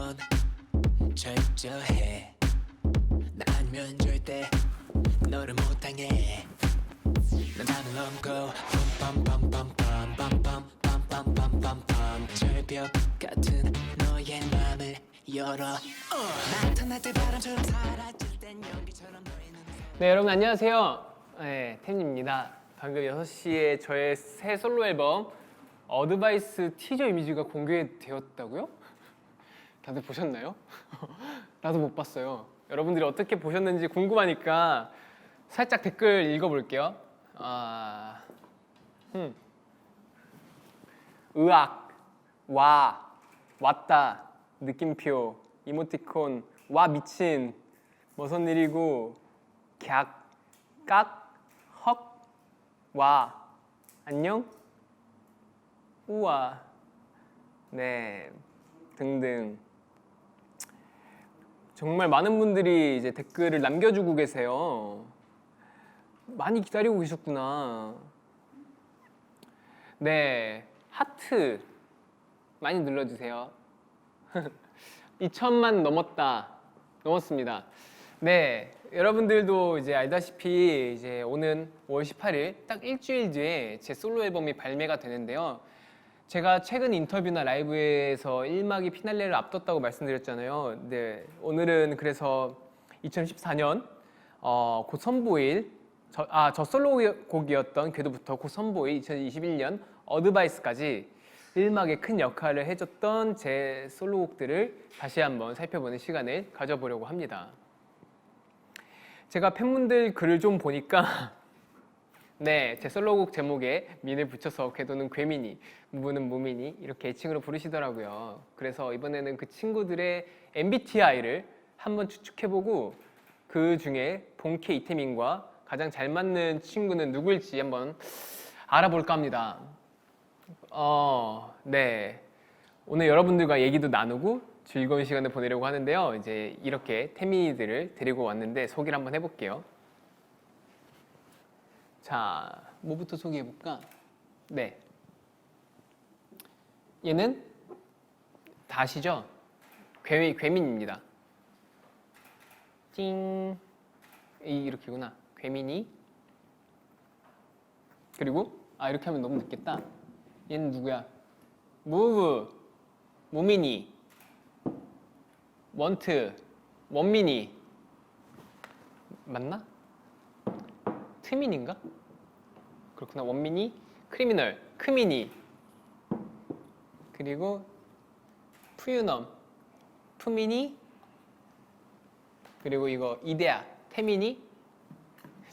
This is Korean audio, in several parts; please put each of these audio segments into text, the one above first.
건 철저해. 나 아니면 절대 너를 못 당해. 난 하늘 넘고 빰빰빰빰빰빰빰빰빰빰빰빰 절벽 같은 너의 맘을 열어. 나타날 때 바람처럼 사라질 땐 연기처럼 너의 눈에. 네, 여러분 안녕하세요. 네, 템입니다. 방금 6시에 저의 새 솔로 앨범 어드바이스 티저 이미지가 공개되었다고요? 다들 보셨나요? 나도 못 봤어요. 여러분들이 어떻게 보셨는지 궁금하니까 살짝 댓글 읽어볼게요. 의학, 와, 왔다, 느낌표, 이모티콘, 와 미친, 무슨 일이고, 객, 깍, 헉, 와, 안녕, 우와, 네, 등등. 정말 많은 분들이 이제 댓글을 남겨주고 계세요. 많이 기다리고 계셨구나. 네, 하트 많이 눌러주세요. 2천만 넘었습니다. 네, 여러분들도 이제 알다시피 이제 오는 5월 18일 딱 일주일 뒤에 제 솔로 앨범이 발매가 되는데요. 제가 최근 인터뷰나 라이브에서 1막이 피날레를 앞뒀다고 말씀드렸잖아요. 네, 오늘은 그래서 2014년 곧 선보일 저 솔로곡이었던 궤도부터 곧 선보일 2021년 어드바이스까지 1막에 큰 역할을 해줬던 제 솔로곡들을 다시 한번 살펴보는 시간을 가져보려고 합니다. 제가 팬분들 글을 좀 보니까 네, 제 솔로곡 제목에 민을 붙여서 궤도는 괴민이, 무브는 무민이 이렇게 애칭으로 부르시더라고요. 그래서 이번에는 그 친구들의 MBTI를 한번 추측해보고 그 중에 본캐 이태민과 가장 잘 맞는 친구는 누구일지 한번 알아볼까 합니다. 네, 오늘 여러분들과 얘기도 나누고 즐거운 시간을 보내려고 하는데요. 이제 이렇게 태민이들을 데리고 왔는데 소개를 한번 해볼게요. 자, 뭐부터 소개해볼까? 네, 얘는 다 아시죠? 괴민입니다. 띵, 이렇게구나. 괴민이. 그리고 이렇게 하면 너무 늦겠다. 얘는 누구야? 무브, 무민이, 원트, 원민이. 맞나? 트민인가? 그렇구나. 원민이, 크리미널, 크미니. 그리고 푸유넘, 푸미니. 그리고 이거 이데아, 태민이.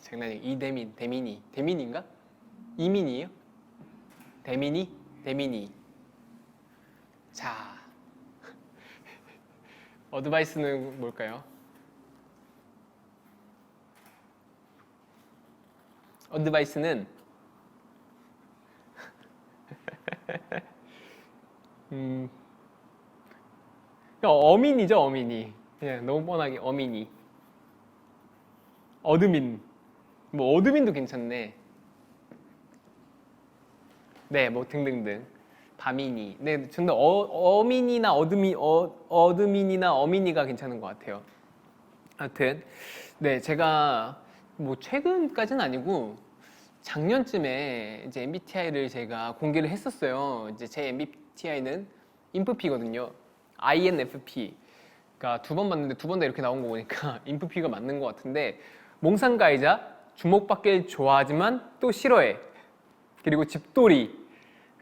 장난이에요. 이대민, 대민이. 대민인가? 이민이에요? 대민이, 대민이. 자, 어드바이스는 뭘까요? 어드바이스는 어민이죠. 어민이. 그냥 너무 뻔하게 어민이. 어드민. 뭐 어드민도 괜찮네. 네, 뭐 등등등. 바민이. 네, 근데 어민이나 어드민이나 어민이가 괜찮은 것 같아요. 하여튼 네, 제가 뭐 최근까지는 아니고 작년쯤에 이제 MBTI를 제가 공개를 했었어요. 이제 제 MBTI는 INFP거든요. INFP. 그러니까 두 번 봤는데 두 번 다 이렇게 나온 거 보니까 INFP가 맞는 것 같은데, 몽상가이자 주목받길 좋아하지만 또 싫어해. 그리고 집돌이.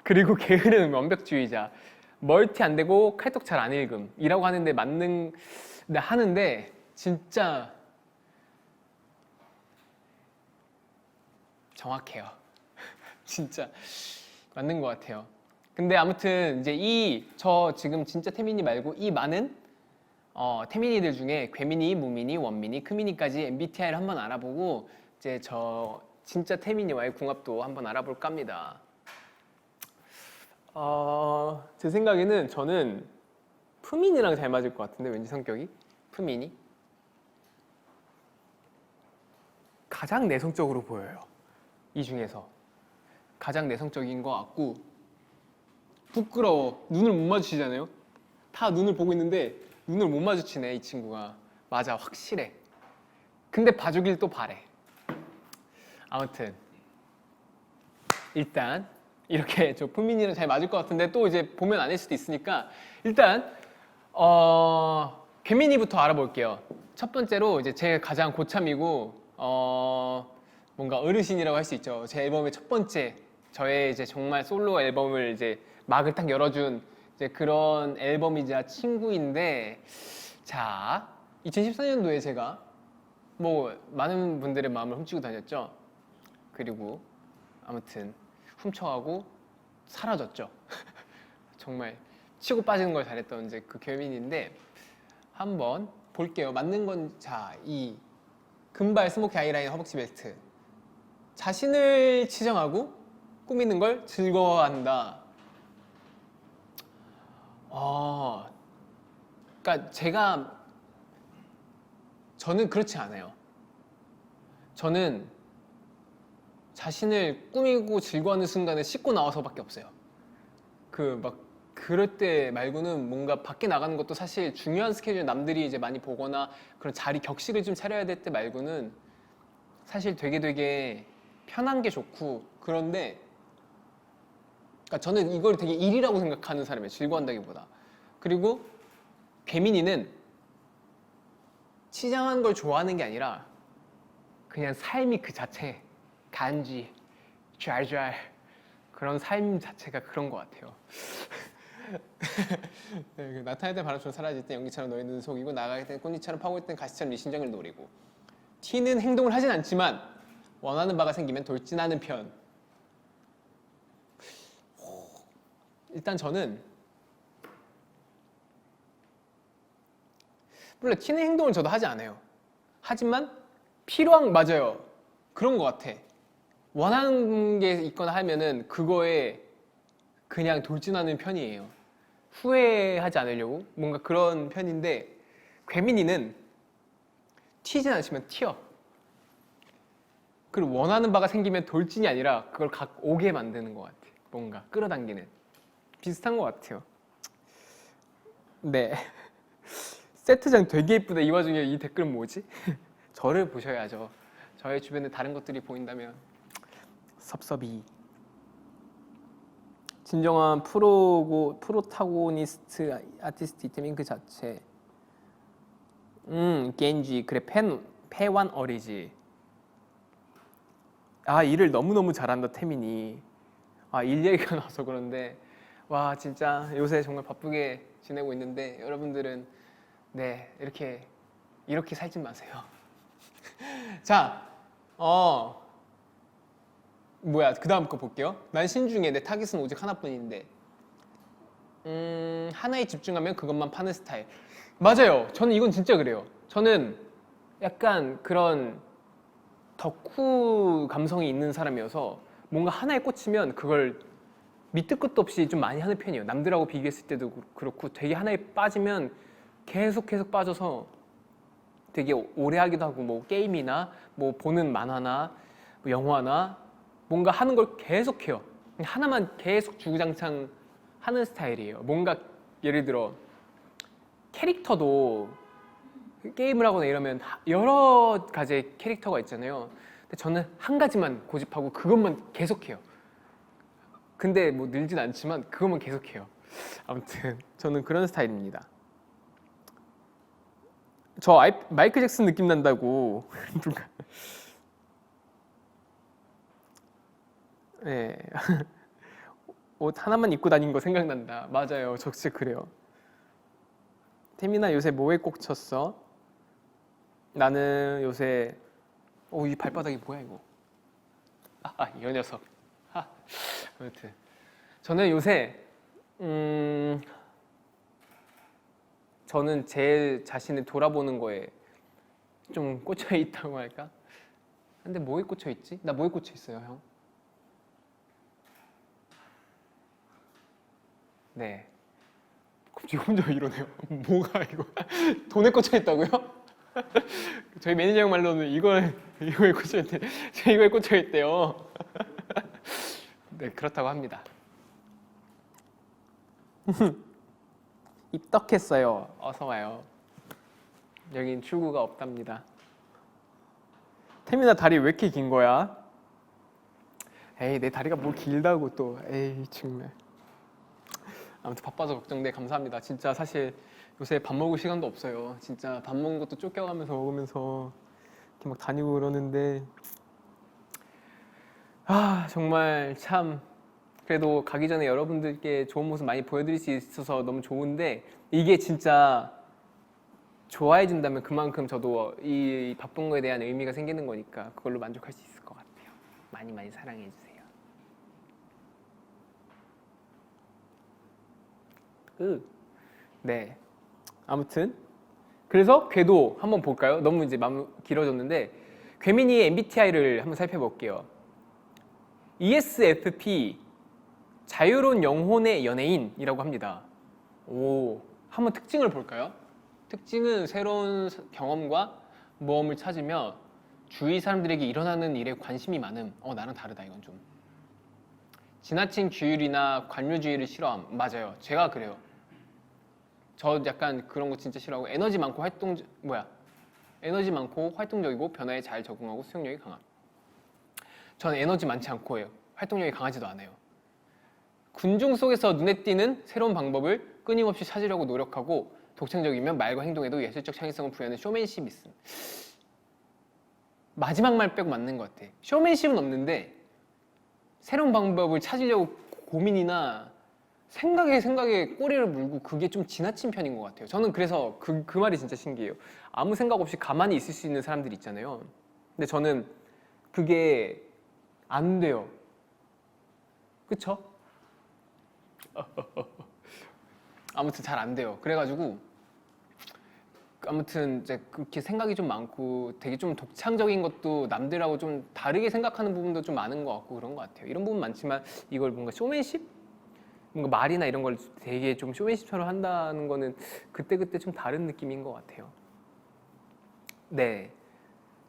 그리고 게으른 완벽주의자. 멀티 안 되고 칼떡 잘 안 읽음. 이라고 하는데 하는데 진짜 정확해요. 진짜 맞는 것 같아요. 근데 아무튼 이제 저 지금 진짜 태민이 말고 이 많은 태민이들 중에 괴민이, 무민이, 원민이, 크민이까지 MBTI를 한번 알아보고 이제 저 진짜 태민이와의 궁합도 한번 알아볼까 합니다. 제 생각에는 저는 푸민이랑 잘 맞을 것 같은데, 왠지 성격이 푸민이 가장 내성적으로 보여요. 이 중에서 가장 내성적인 것 같고, 부끄러워. 눈을 못 마주치잖아요. 다 눈을 보고 있는데 눈을 못 마주치네 이 친구가. 맞아, 확실해. 근데 봐주길 또 바래. 아무튼 일단 이렇게 저 푸민이랑 잘 맞을 것 같은데 또 이제 보면 아닐 수도 있으니까 일단 괴민이부터 알아볼게요. 첫 번째로 이제 제 가장 고참이고 뭔가 어르신이라고 할 수 있죠. 제 앨범의 첫 번째, 저의 이제 정말 솔로 앨범을 이제 막을 딱 열어준 이제 그런 앨범이자 친구인데, 자 2014년도에 제가 뭐 많은 분들의 마음을 훔치고 다녔죠. 그리고 아무튼 훔쳐가고 사라졌죠. 정말 치고 빠지는 걸 잘했던 이제 그 괴민인데 한번 볼게요. 맞는 건 자, 이 금발 스모키 아이라인 허벅지 벨트. 자신을 치정하고 꾸미는 걸 즐거워한다. 그러니까 저는 그렇지 않아요. 저는 자신을 꾸미고 즐거워하는 순간에 씻고 나와서밖에 없어요. 그럴 때 말고는 뭔가 밖에 나가는 것도 사실 중요한 스케줄, 남들이 이제 많이 보거나 그런 자리 격식을 좀 차려야 될 때 말고는 사실 되게 편한 게 좋고. 그런데 그러니까 저는 이걸 되게 일이라고 생각하는 사람이에요. 즐거워한다기보다. 그리고 괴민이는 치장한 걸 좋아하는 게 아니라 그냥 삶이 그 자체, 간지, 잘 그런 삶 자체가 그런 것 같아요. 네, 나타날 때 바람처럼 사라질 때 연기처럼 너의 눈을 속이고 나갈 때 꽃잎처럼 파고일 땐 가시처럼 네 심장을 노리고. T는 행동을 하진 않지만 원하는 바가 생기면 돌진하는 편. 일단 저는 물론 T는 행동을 저도 하지 않아요. 하지만 맞아요. 그런 것 같아. 원하는 게 있거나 하면은 그거에 그냥 돌진하는 편이에요. 후회하지 않으려고 뭔가 그런 편인데, 괴민이는 튀진 않으면 튀어. 그리고 원하는 바가 생기면 돌진이 아니라 그걸 오게 만드는 것 같아. 뭔가 끌어당기는. 비슷한 것 같아요. 네. 세트장 되게 예쁘다. 이 와중에 이 댓글은 뭐지? 저를 보셔야죠. 저의 주변에 다른 것들이 보인다면 섭섭이. 진정한 프로타고니스트 아티스트 이템인 그 자체. 겐지. 그래, 패완 어리지. 일을 너무너무 잘한다 태민이. 일 얘기가 나와서 그런데 와, 진짜 요새 정말 바쁘게 지내고 있는데 여러분들은 네, 이렇게 살지 마세요. 자, 그 다음 거 볼게요. 난 신중해. 내 타깃은 오직 하나뿐인데. 하나에 집중하면 그것만 파는 스타일. 맞아요. 저는 이건 진짜 그래요. 저는 약간 그런 덕후 감성이 있는 사람이어서 뭔가 하나에 꽂히면 그걸 밑도 끝도 없이 좀 많이 하는 편이에요. 남들하고 비교했을 때도 그렇고 되게 하나에 빠지면 계속 빠져서 되게 오래 하기도 하고, 뭐 게임이나 뭐 보는 만화나 뭐 영화나 뭔가 하는 걸 계속 해요. 하나만 계속 주구장창 하는 스타일이에요. 뭔가 예를 들어 캐릭터도 게임을 하거나 이러면 여러 가지의 캐릭터가 있잖아요. 근데 저는 한 가지만 고집하고 그것만 계속해요. 근데 뭐 늘진 않지만 그것만 계속해요. 아무튼 저는 그런 스타일입니다. 저 마이클 잭슨 느낌 난다고 누가. 네. 옷 하나만 입고 다닌 거 생각난다. 맞아요. 저 진짜 그래요. 태민아, 요새 뭐에 꽂혔어? 나는 요새 이 발바닥이 뭐야 이거. 이 녀석. 아무튼 저는 요새 저는 제 자신을 돌아보는 거에 좀 꽂혀 있다고 할까? 근데 뭐에 꽂혀 있지? 나 뭐에 꽂혀 있어요, 형? 네. 갑자기 혼자 이러네요. 뭐가 이거? 돈에 꽂혀 있다고요? 저희 매니저 형 말로는 이거에 꽂혀 있대. 제가 이거에 꽂혀 있대요. 네, 그렇다고 합니다. 입덕했어요. 어서 와요. 여긴 출구가 없답니다. 태민아 다리 왜 이렇게 긴 거야? 에이 내 다리가 뭘 길다고 또 에이 정말. 아무튼 바빠서 걱정돼. 감사합니다. 진짜 사실 요새 밥 먹을 시간도 없어요. 진짜 밥 먹는 것도 쫓겨가면서 먹으면서 이렇게 막 다니고 그러는데 정말 참 그래도 가기 전에 여러분들께 좋은 모습 많이 보여드릴 수 있어서 너무 좋은데 이게 진짜 좋아해 준다면 그만큼 저도 이 바쁜 거에 대한 의미가 생기는 거니까 그걸로 만족할 수 있을 것 같아요. 많이 많이 사랑해 주세요. 네. 아무튼 그래서 궤도 한번 볼까요? 너무 이제 길어졌는데 궤민이의 MBTI를 한번 살펴볼게요. ESFP 자유로운 영혼의 연예인이라고 합니다. 오, 한번 특징을 볼까요? 특징은 새로운 경험과 모험을 찾으며 주위 사람들에게 일어나는 일에 관심이 많음. 나랑 다르다 이건 좀. 지나친 규율이나 관료주의를 싫어함. 맞아요. 제가 그래요. 저 약간 그런 거 진짜 싫어하고 에너지 많고 활동적이고 변화에 잘 적응하고 수용력이 강함. 저는 에너지 많지 않고 해요. 활동력이 강하지도 않아요. 군중 속에서 눈에 띄는 새로운 방법을 끊임없이 찾으려고 노력하고 독창적이면 말과 행동에도 예술적 창의성을 부여하는 쇼맨십이 있음. 마지막 말 빼고 맞는 것 같아. 쇼맨십은 없는데 새로운 방법을 찾으려고 고민이나 생각에 꼬리를 물고 그게 좀 지나친 편인 것 같아요. 저는 그래서 그 말이 진짜 신기해요. 아무 생각 없이 가만히 있을 수 있는 사람들 있잖아요. 근데 저는 그게 안 돼요. 그쵸? 아무튼 잘 안 돼요. 그래가지고 아무튼 이제 그렇게 생각이 좀 많고 되게 좀 독창적인 것도 남들하고 좀 다르게 생각하는 부분도 좀 많은 것 같고 그런 것 같아요. 이런 부분 많지만 이걸 뭔가 쇼맨십? 뭔가 말이나 이런 걸 되게 좀 쇼맨십처럼 한다는 거는 그때그때 좀 다른 느낌인 것 같아요. 네.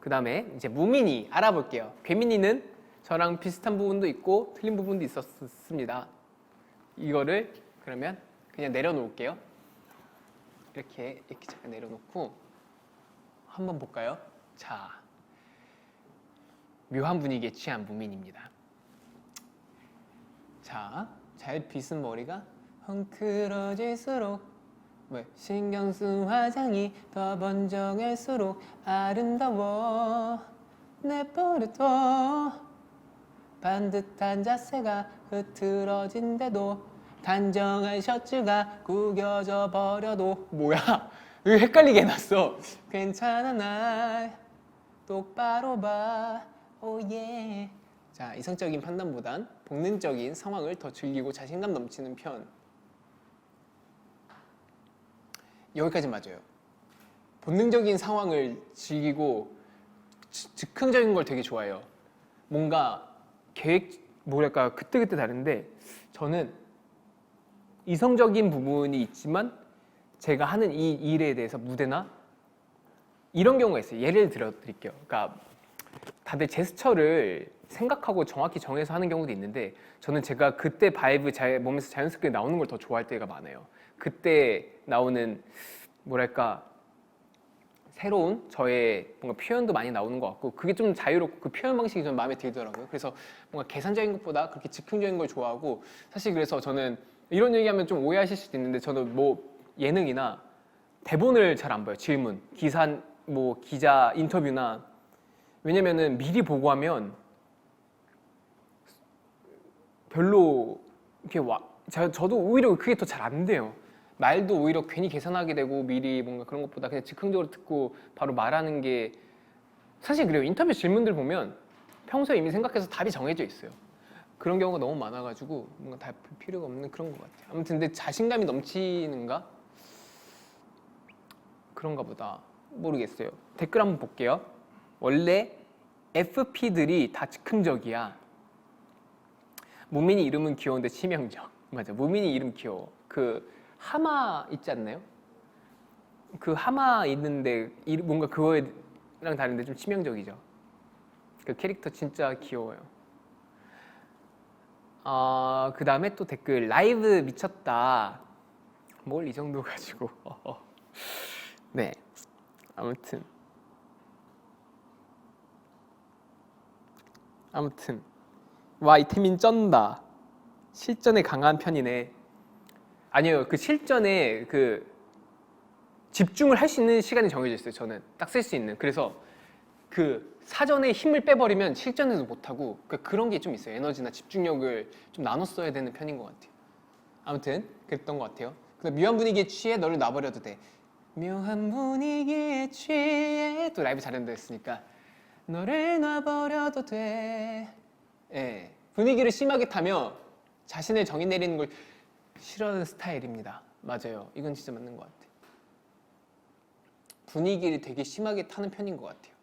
그 다음에 이제 무민이 알아볼게요. 괴민이는 저랑 비슷한 부분도 있고 틀린 부분도 있었습니다. 이거를 그러면 그냥 내려놓을게요. 이렇게 잠깐 내려놓고 한번 볼까요? 자, 묘한 분위기에 취한 무민입니다. 자, 잘 빗은 머리가 헝클어질수록 신경 쓴 화장이 더 번정할수록 아름다워 내버려둬 반듯한 자세가 흐트러진데도 단정한 셔츠가 구겨져 버려도 뭐야? 왜 헷갈리게 해놨어? 괜찮아 날 똑바로 봐 오예. 자, 이성적인 판단보단 본능적인 상황을 더 즐기고 자신감 넘치는 편. 여기까지 맞아요. 본능적인 상황을 즐기고 즉흥적인 걸 되게 좋아해요. 뭔가 뭐랄까 그때그때 다른데 저는 이성적인 부분이 있지만 제가 하는 이 일에 대해서 무대나 이런 경우가 있어요. 예를 들어 드릴게요. 그러니까 다들 제스처를 생각하고 정확히 정해서 하는 경우도 있는데 저는 제가 그때 바이브 몸에서 자연스럽게 나오는 걸 더 좋아할 때가 많아요. 그때 나오는 뭐랄까 새로운 저의 뭔가 표현도 많이 나오는 것 같고 그게 좀 자유롭고 그 표현 방식이 좀 마음에 들더라고요. 그래서 뭔가 계산적인 것보다 그렇게 즉흥적인 걸 좋아하고 사실 그래서 저는 이런 얘기하면 좀 오해하실 수도 있는데 저는 뭐 예능이나 대본을 잘 안 봐요. 질문, 기자 인터뷰나 왜냐면은 미리 보고 하면 별로 이렇게 저도 오히려 그게 더 잘 안 돼요. 말도 오히려 괜히 계산하게 되고 미리 뭔가 그런 것보다 그냥 즉흥적으로 듣고 바로 말하는 게 사실 그래요. 인터뷰 질문들 보면 평소에 이미 생각해서 답이 정해져 있어요. 그런 경우가 너무 많아가지고 뭔가 다 필요가 없는 그런 것 같아요. 아무튼 근데 자신감이 넘치는가? 그런가 보다. 모르겠어요. 댓글 한번 볼게요. 원래 FP들이 다 즉흥적이야. 무민이 이름은 귀여운데 치명적. 맞아. 무민이 이름 귀여워. 그 하마 있지 않나요? 그 하마 있는데 뭔가 그거랑 다른데 좀 치명적이죠. 그 캐릭터 진짜 귀여워요. 그 다음에 또 댓글 라이브 미쳤다. 뭘 이 정도 가지고. 네, 아무튼 와, 이태민 쩐다. 실전에 강한 편이네. 아니요, 그 실전에 그 집중을 할 수 있는 시간이 정해져 있어요. 저는 딱 쓸 수 있는. 그래서 그 사전에 힘을 빼버리면 실전에도 못하고, 그러니까 그런 게 좀 있어요. 에너지나 집중력을 좀 나눠 써야 되는 편인 것 같아요. 아무튼 그랬던 것 같아요. 근데 묘한 분위기에 취해 너를 놔버려도 돼. 묘한 분위기에 취해, 또 라이브 잘한다 했으니까 너를 놔버려도 돼. 예, 분위기를 심하게 타며 자신을 정의 내리는 걸 싫어하는 스타일입니다. 맞아요. 이건 진짜 맞는 것 같아요. 분위기를 되게 심하게 타는 편인 것 같아요.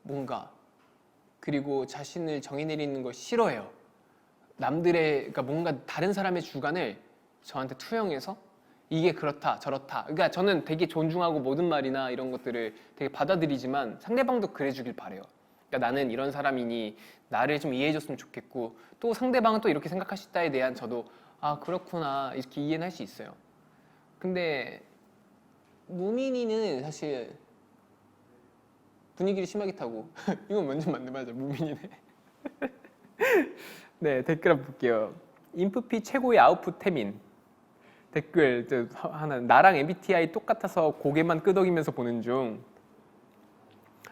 뭔가. 그리고 자신을 정의 내리는 걸 싫어해요. 남들의, 그러니까 뭔가 다른 사람의 주관을 저한테 투영해서 이게 그렇다 저렇다, 그러니까 저는 되게 존중하고 모든 말이나 이런 것들을 되게 받아들이지만 상대방도 그래주길 바래요. 그러니까 나는 이런 사람이니 나를 좀 이해해줬으면 좋겠고, 또 상대방은 또 이렇게 생각할 수 있다에 대한 저도 아 그렇구나 이렇게 이해는 할 수 있어요. 근데 무민이는 사실 분위기를 심하게 타고 이건 완전 맞네. 맞아, 무민이네. 네, 댓글 한번 볼게요. 인프피 최고의 아웃풋 태민. 댓글 하나, 나랑 MBTI 똑같아서 고개만 끄덕이면서 보는 중.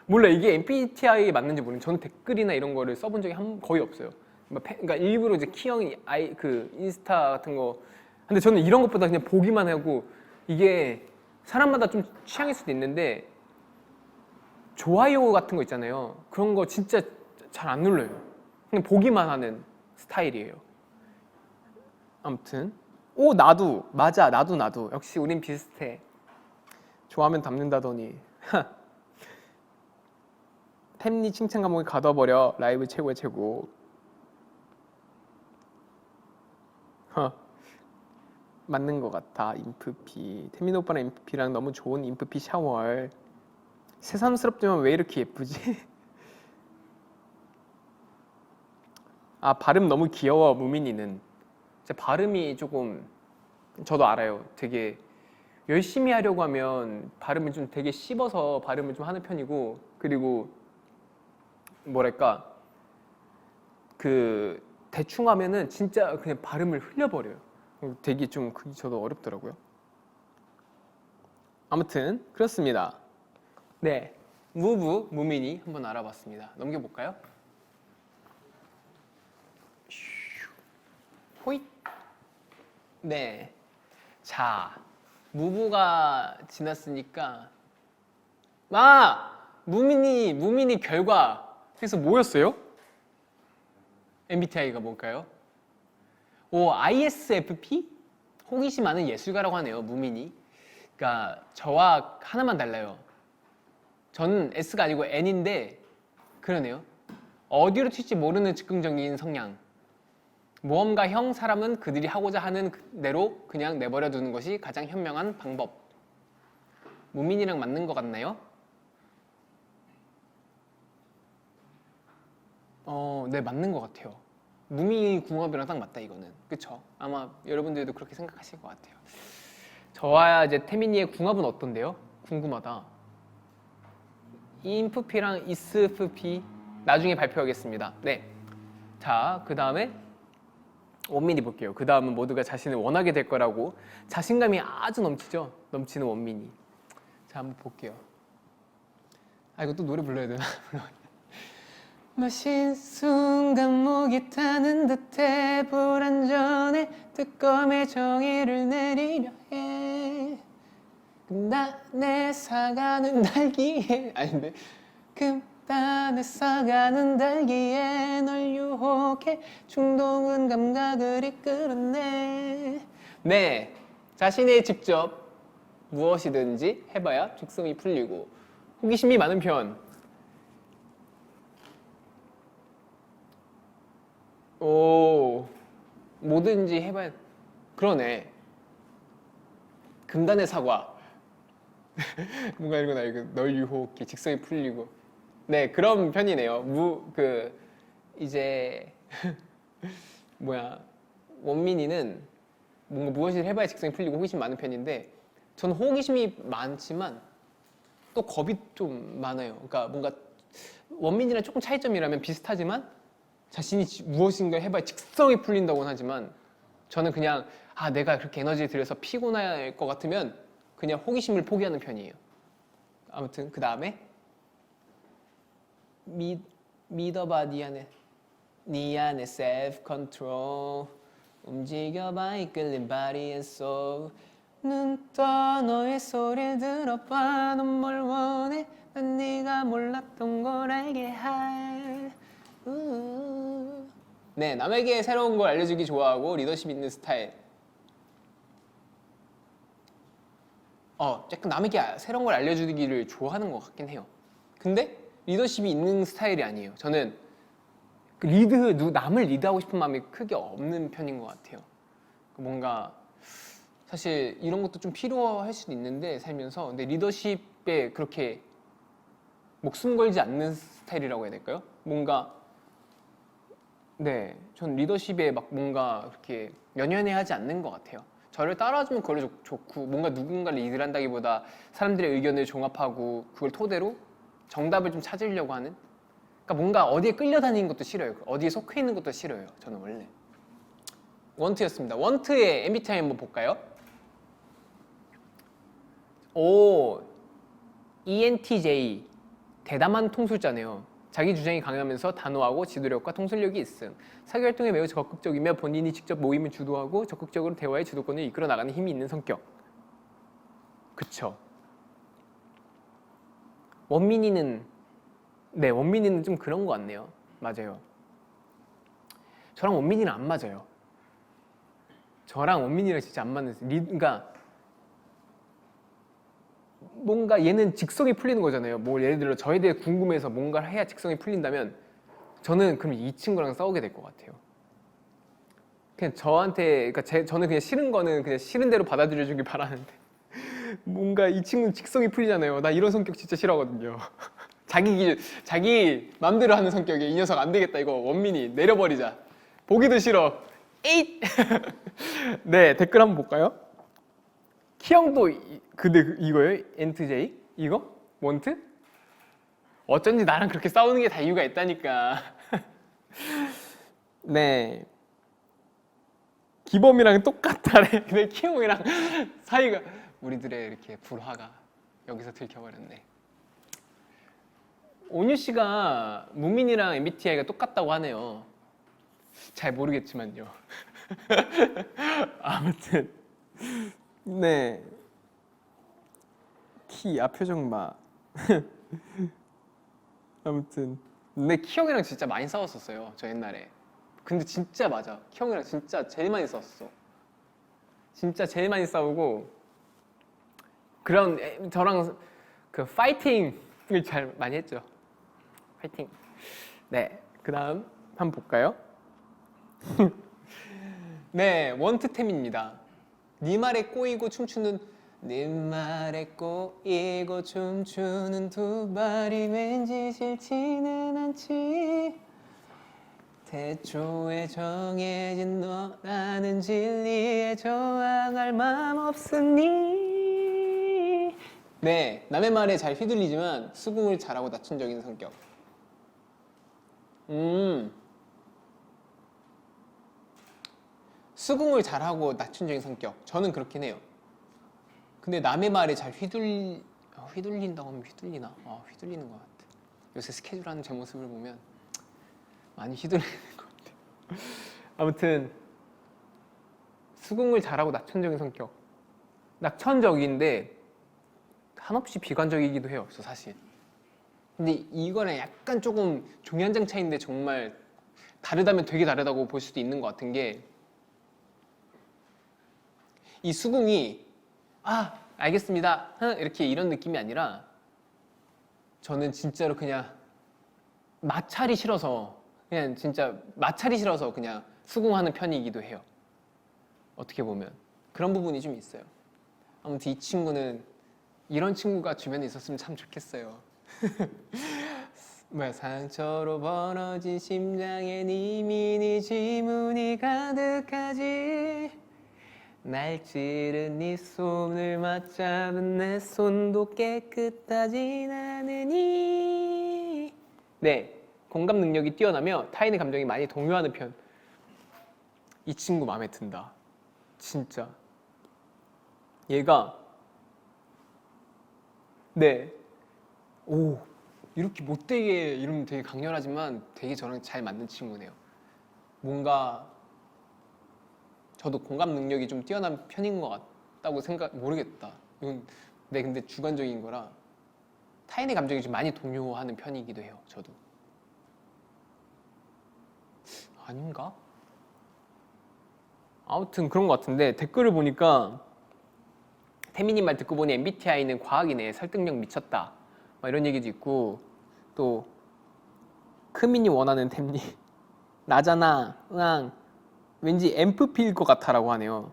몰라, 이게 MBTI에 맞는지 모르겠는데 저는 댓글이나 이런 거를 써본 적이 거의 없어요. 그러니까 일부러 이제 키형 그 인스타 같은 거. 근데 저는 이런 것보다 그냥 보기만 하고, 이게 사람마다 좀 취향일 수도 있는데 좋아요 같은 거 있잖아요. 그런 거 진짜 잘 안 눌러요. 그냥 보기만 하는 스타일이에요. 아무튼 오, 나도 맞아. 나도 역시 우린 비슷해. 좋아하면 담는다더니. 템니 칭찬 감옥에 가둬버려. 라이브 최고의 최고. 맞는 것 같아. 인프피. 태민 오빠랑 인프피랑 너무 좋은 인프피 샤월. 새삼스럽지만 왜 이렇게 예쁘지? 아, 발음 너무 귀여워. 무민이는 제 발음이 조금, 저도 알아요. 되게 열심히 하려고 하면 발음을 좀 되게 씹어서 발음을 좀 하는 편이고, 그리고 뭐랄까 그 대충 하면은 진짜 그냥 발음을 흘려버려요. 되게 좀 그게 저도 어렵더라고요. 아무튼 그렇습니다. 네, 무민이 한번 알아봤습니다. 넘겨볼까요? 호잇. 네, 자, 무부가 지났으니까 무민이 결과 그래서 뭐였어요? MBTI가 뭘까요? 오, ISFP? 호기심 많은 예술가라고 하네요, 무민이. 그러니까 저와 하나만 달라요. 저는 S가 아니고 N인데 그러네요. 어디로 튈지 모르는 즉흥적인 성향. 모험가형 사람은 그들이 하고자 하는 대로 그냥 내버려 두는 것이 가장 현명한 방법. 무민이랑 맞는 것 같나요? 네, 맞는 것 같아요. 무미 궁합이랑 딱 맞다, 이거는. 그쵸? 아마 여러분들도 그렇게 생각하실 것 같아요. 저와 이제 태민이의 궁합은 어떤데요? 궁금하다. 인프피랑 이스프피 나중에 발표하겠습니다. 네. 자, 그 다음에 원민이 볼게요. 그 다음은 모두가 자신을 원하게 될 거라고 자신감이 아주 넘치죠? 넘치는 원민이. 자, 한번 볼게요. 아, 이거 또 노래 불러야 되나? 마신 순간 목이 타는 듯해 불안전해 뜨거움의 정의를 내리려 해 금단에 사가는 달기에 아닌데 금단에 사가는 달기에 널 유혹해 충동은 감각을 이끌어내. 네, 자신이 직접 무엇이든지 해봐야 죽성이 풀리고 호기심이 많은 편. 오, 뭐든지 해봐야. 그러네. 금단의 사과. 뭔가 이거 널 유혹해 직성이 풀리고. 네, 그런 편이네요. 이제 원민이는 뭔가 무엇을 해봐야 직성이 풀리고 호기심 많은 편인데 저는 호기심이 많지만 또 겁이 좀 많아요. 그러니까 뭔가 원민이랑 조금 차이점이라면 비슷하지만 자신이 무엇인가 해봐야 직성이 풀린다고는 하지만 저는 그냥 내가 그렇게 에너지를 들여서 피곤할 것 같으면 그냥 호기심을 포기하는 편이에요. 아무튼 그 다음에 믿어봐 네 안에 self control 움직여봐 이끌린 body and soul 눈 떠 너의 소리를 들어봐 넌 뭘 원해 난 네가 몰랐던 걸 알게 할 네, 남에게 새로운 걸 알려주기 좋아하고 리더십 있는 스타일. 약간 남에게 새로운 걸 알려주기를 좋아하는 것 같긴 해요. 근데 리더십이 있는 스타일이 아니에요. 저는 남을 리드하고 싶은 마음이 크게 없는 편인 것 같아요. 뭔가 사실 이런 것도 좀 필요할 수도 있는데 살면서 근데 리더십에 그렇게 목숨 걸지 않는 스타일이라고 해야 될까요? 뭔가 전 리더십에 막 뭔가 그렇게 연연해하지 않는 것 같아요. 저를 따라주면 그걸로 좋고 뭔가 누군가를 리드한다기보다 사람들의 의견을 종합하고 그걸 토대로 정답을 좀 찾으려고 하는 그러니까 뭔가 어디에 끌려다니는 것도 싫어요. 어디에 속해 있는 것도 싫어요. 저는 원래 원트였습니다. 원트의 MBTI 한번 볼까요? ENTJ 대담한 통술자네요. 자기 주장이 강하면서 단호하고 지도력과 통솔력이 있음. 사교활동에 매우 적극적이며 본인이 직접 모임을 주도하고 적극적으로 대화의 주도권을 이끌어 나가는 힘이 있는 성격. 그쵸. 원민이는 좀 그런 것 같네요. 맞아요. 저랑 원민이는 안 맞아요. 저랑 원민이랑 진짜 안 맞는 그러니까 뭔가 얘는 직성이 풀리는 거잖아요. 뭐 예를 들어 저에 대해 궁금해서 뭔가를 해야 직성이 풀린다면 저는 그럼 이 친구랑 싸우게 될 것 같아요. 그냥 그러니까 저는 그냥 싫은 거는 그냥 싫은 대로 받아들여 주길 바라는데 뭔가 이 친구는 직성이 풀리잖아요. 나 이런 성격 진짜 싫어하거든요. 자기 맘대로 하는 성격에 이 녀석 안 되겠다. 이거 원민이 내려버리자. 보기도 싫어. 에잇! 네, 댓글 한번 볼까요? 키형도 근데 이거예요? 엔트제이? 이거? 원트? 어쩐지 나랑 그렇게 싸우는 게 다 이유가 있다니까. 네. 기범이랑 똑같다래. 근데 키형이랑 사이가 우리들의 이렇게 불화가 여기서 들켜버렸네. 온유 씨가 무민이랑 MBTI가 똑같다고 하네요. 잘 모르겠지만요. 아무튼 네. 키야 표정 봐. 아무튼 근데 키 형이랑 진짜 많이 싸웠었어요. 저 옛날에. 근데 진짜 맞아. 키 형이랑 진짜 제일 많이 싸웠어. 진짜 제일 많이 싸우고 그런 저랑 그 파이팅을 잘 많이 했죠. 파이팅. 네. 그다음 한번 볼까요? 네, 원트템입니다. 네 말에 꼬이고 춤추는 네 말에 꼬이고 춤추는 두 발이 왠지 싫지는 않지 태초에 정해진 너라는 진리에 저항할 맘 없으니 네, 남의 말에 잘 휘둘리지만 수긍을 잘하고 낮춘적인 성격. 수긍을 잘하고 낮춘적인 성격. 저는 그렇긴 해요. 근데 남의 말에 잘 휘둘린다고 하면 휘둘리나? 휘둘리는 것 같아. 요새 스케줄 하는 제 모습을 보면 많이 휘둘리는 것 같아요. 아무튼 수긍을 잘하고 낙천적인 성격. 낙천적인데 한없이 비관적이기도 해요. 저 사실. 근데 이거랑 약간 조금 종이 한 장 차이인데 정말 다르다면 되게 다르다고 볼 수도 있는 것 같은 게 이 수긍이 알겠습니다 이렇게 이런 느낌이 아니라 저는 진짜로 그냥 마찰이 싫어서 그냥 수긍하는 편이기도 해요. 어떻게 보면 그런 부분이 좀 있어요. 아무튼 이 친구는 이런 친구가 주변에 있었으면 참 좋겠어요. 상처로 벌어진 심장엔 이미 네 지문이 가득하지 날 찌른 네 손을 맞잡은 내 손도 깨끗하진 않으니. 네, 공감 능력이 뛰어나며 타인의 감정이 많이 동요하는 편. 이 친구 마음에 든다. 진짜. 얘가 네, 오, 이렇게 못되게 이러면 되게 강렬하지만 되게 저랑 잘 맞는 친구네요. 뭔가 저도 공감 능력이 좀 뛰어난 편인 것 같다고 모르겠다. 이건 근데 주관적인 거라 타인의 감정이 좀 많이 동요하는 편이기도 해요. 저도. 아닌가? 아무튼 그런 것 같은데 댓글을 보니까 태민님 말 듣고 보니 MBTI는 과학이네. 설득력 미쳤다. 막 이런 얘기도 있고 또 크민이 원하는 템님 나잖아. 으앙. 왠지 엠프피일 것 같아라고 하네요.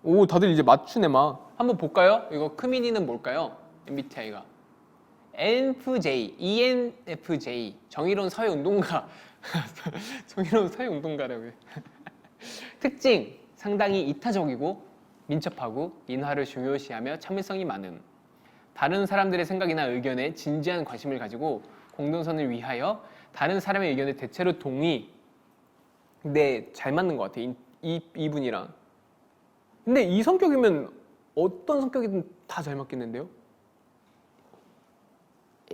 오, 다들 이제 맞추네 막. 한번 볼까요? 이거 크민이는 뭘까요? MBTI가 ENFJ, ENFJ 정의로운 사회운동가. 정의로운 사회운동가라고요. 특징 상당히 이타적이고 민첩하고 인화를 중요시하며 참을성이 많음. 다른 사람들의 생각이나 의견에 진지한 관심을 가지고 공동선을 위하여 다른 사람의 의견에 대체로 동의. 근데 잘 맞는 것 같아. 이분이랑. 근데 이 성격이면 어떤 성격이든 다 잘 맞겠는데요?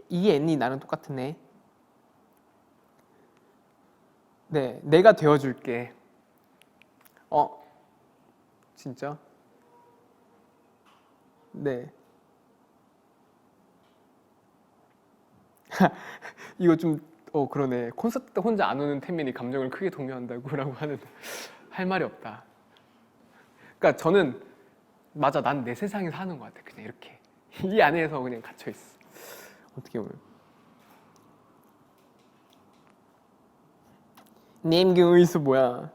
이 애니 나랑 똑같네. 네, 내가 되어줄게. 진짜? 네. 이거 좀 그러네. 콘서트 때 혼자 안 오는 태민이 감정을 크게 동요한다고라고 하는 할 말이 없다. 그러니까 저는 맞아, 난 내 세상에 사는 것 같아. 그냥 이렇게 이 안에서 그냥 갇혀 있어. 어떻게 보면. 님기 의수 뭐야?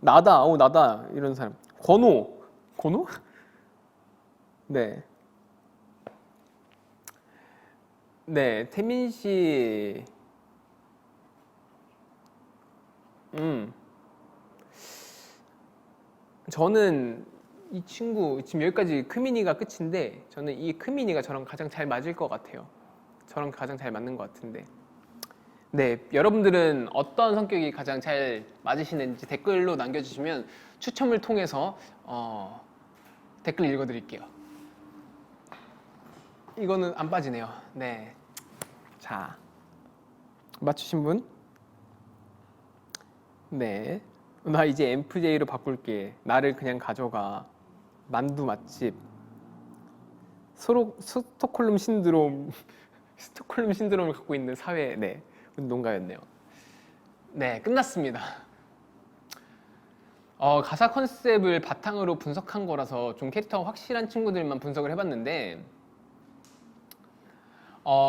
나다, 나다 이런 사람. 권호, 권호? 네. 네, 태민 씨. 저는 이 친구 지금 여기까지 크미니가 끝인데 저는 이 크미니가 저랑 가장 잘 맞을 것 같아요. 저랑 가장 잘 맞는 것 같은데. 네, 여러분들은 어떤 성격이 가장 잘 맞으시는지 댓글로 남겨주시면 추첨을 통해서 댓글 읽어드릴게요. 이거는 안 빠지네요. 네, 자 맞추신 분? 네, 나 이제 MFJ로 바꿀게. 나를 그냥 가져가. 만두 맛집. 스톡홀름 신드롬. 스톡홀름 신드롬을 갖고 있는 사회. 네, 운동가였네요. 네, 끝났습니다. 가사 컨셉을 바탕으로 분석한 거라서 좀 캐릭터가 확실한 친구들만 분석을 해봤는데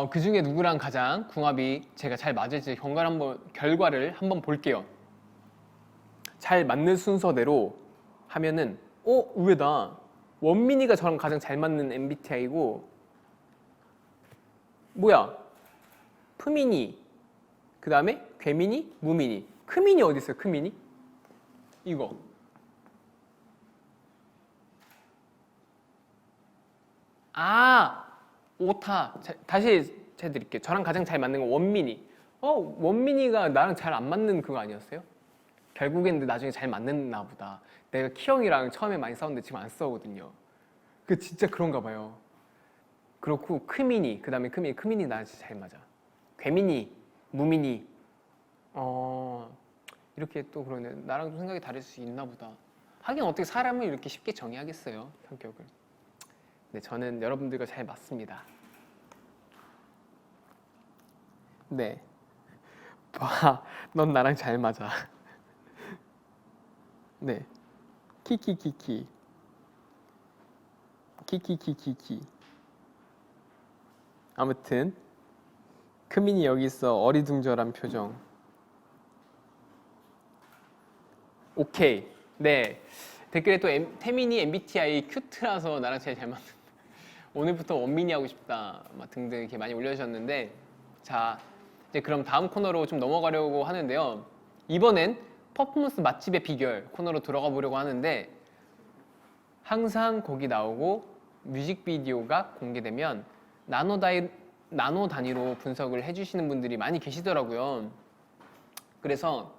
그 중에 누구랑 가장 궁합이 제가 잘 맞을지 결과를 한번 볼게요. 잘 맞는 순서대로 하면은 의외다. 원민이가 저랑 가장 잘 맞는 MBTI고 뭐야? 프민이 그 다음에 괴민이, 무민이. 크민이 어디 있어요? 크민이? 이거. 오타. 다시 해드릴게요. 저랑 가장 잘 맞는 건 원민이. 원민이가 나랑 잘 안 맞는 그거 아니었어요? 결국엔 나중에 잘 맞는나 보다. 내가 키형이랑 처음에 많이 싸웠는데 지금 안 싸우거든요. 그 진짜 그런가 봐요. 그렇고 크민이, 그 다음에 크민이 나랑 진짜 잘 맞아. 괴민이, 무민이. 이렇게 또 그러네. 나랑 좀 생각이 다를 수 있나 보다. 하긴 어떻게 사람을 이렇게 쉽게 정의하겠어요, 성격을. 네, 저는 여러분들과 잘 맞습니다. 네. 봐, 넌 나랑 잘 맞아. 네. 키키키키. 키키키키키. 아무튼 크민이 여기 있어. 어리둥절한 표정. 오케이. 네. 댓글에 또 태민이 MBTI 큐트라서 나랑 제일 잘 맞는. 오늘부터 원민이 하고 싶다. 등등 이렇게 많이 올려주셨는데 자 이제 그럼 다음 코너로 좀 넘어가려고 하는데요. 이번엔 퍼포먼스 맛집의 비결 코너로 들어가 보려고 하는데 항상 거기 나오고 뮤직비디오가 공개되면 나노 단위로 분석을 해주시는 분들이 많이 계시더라고요. 그래서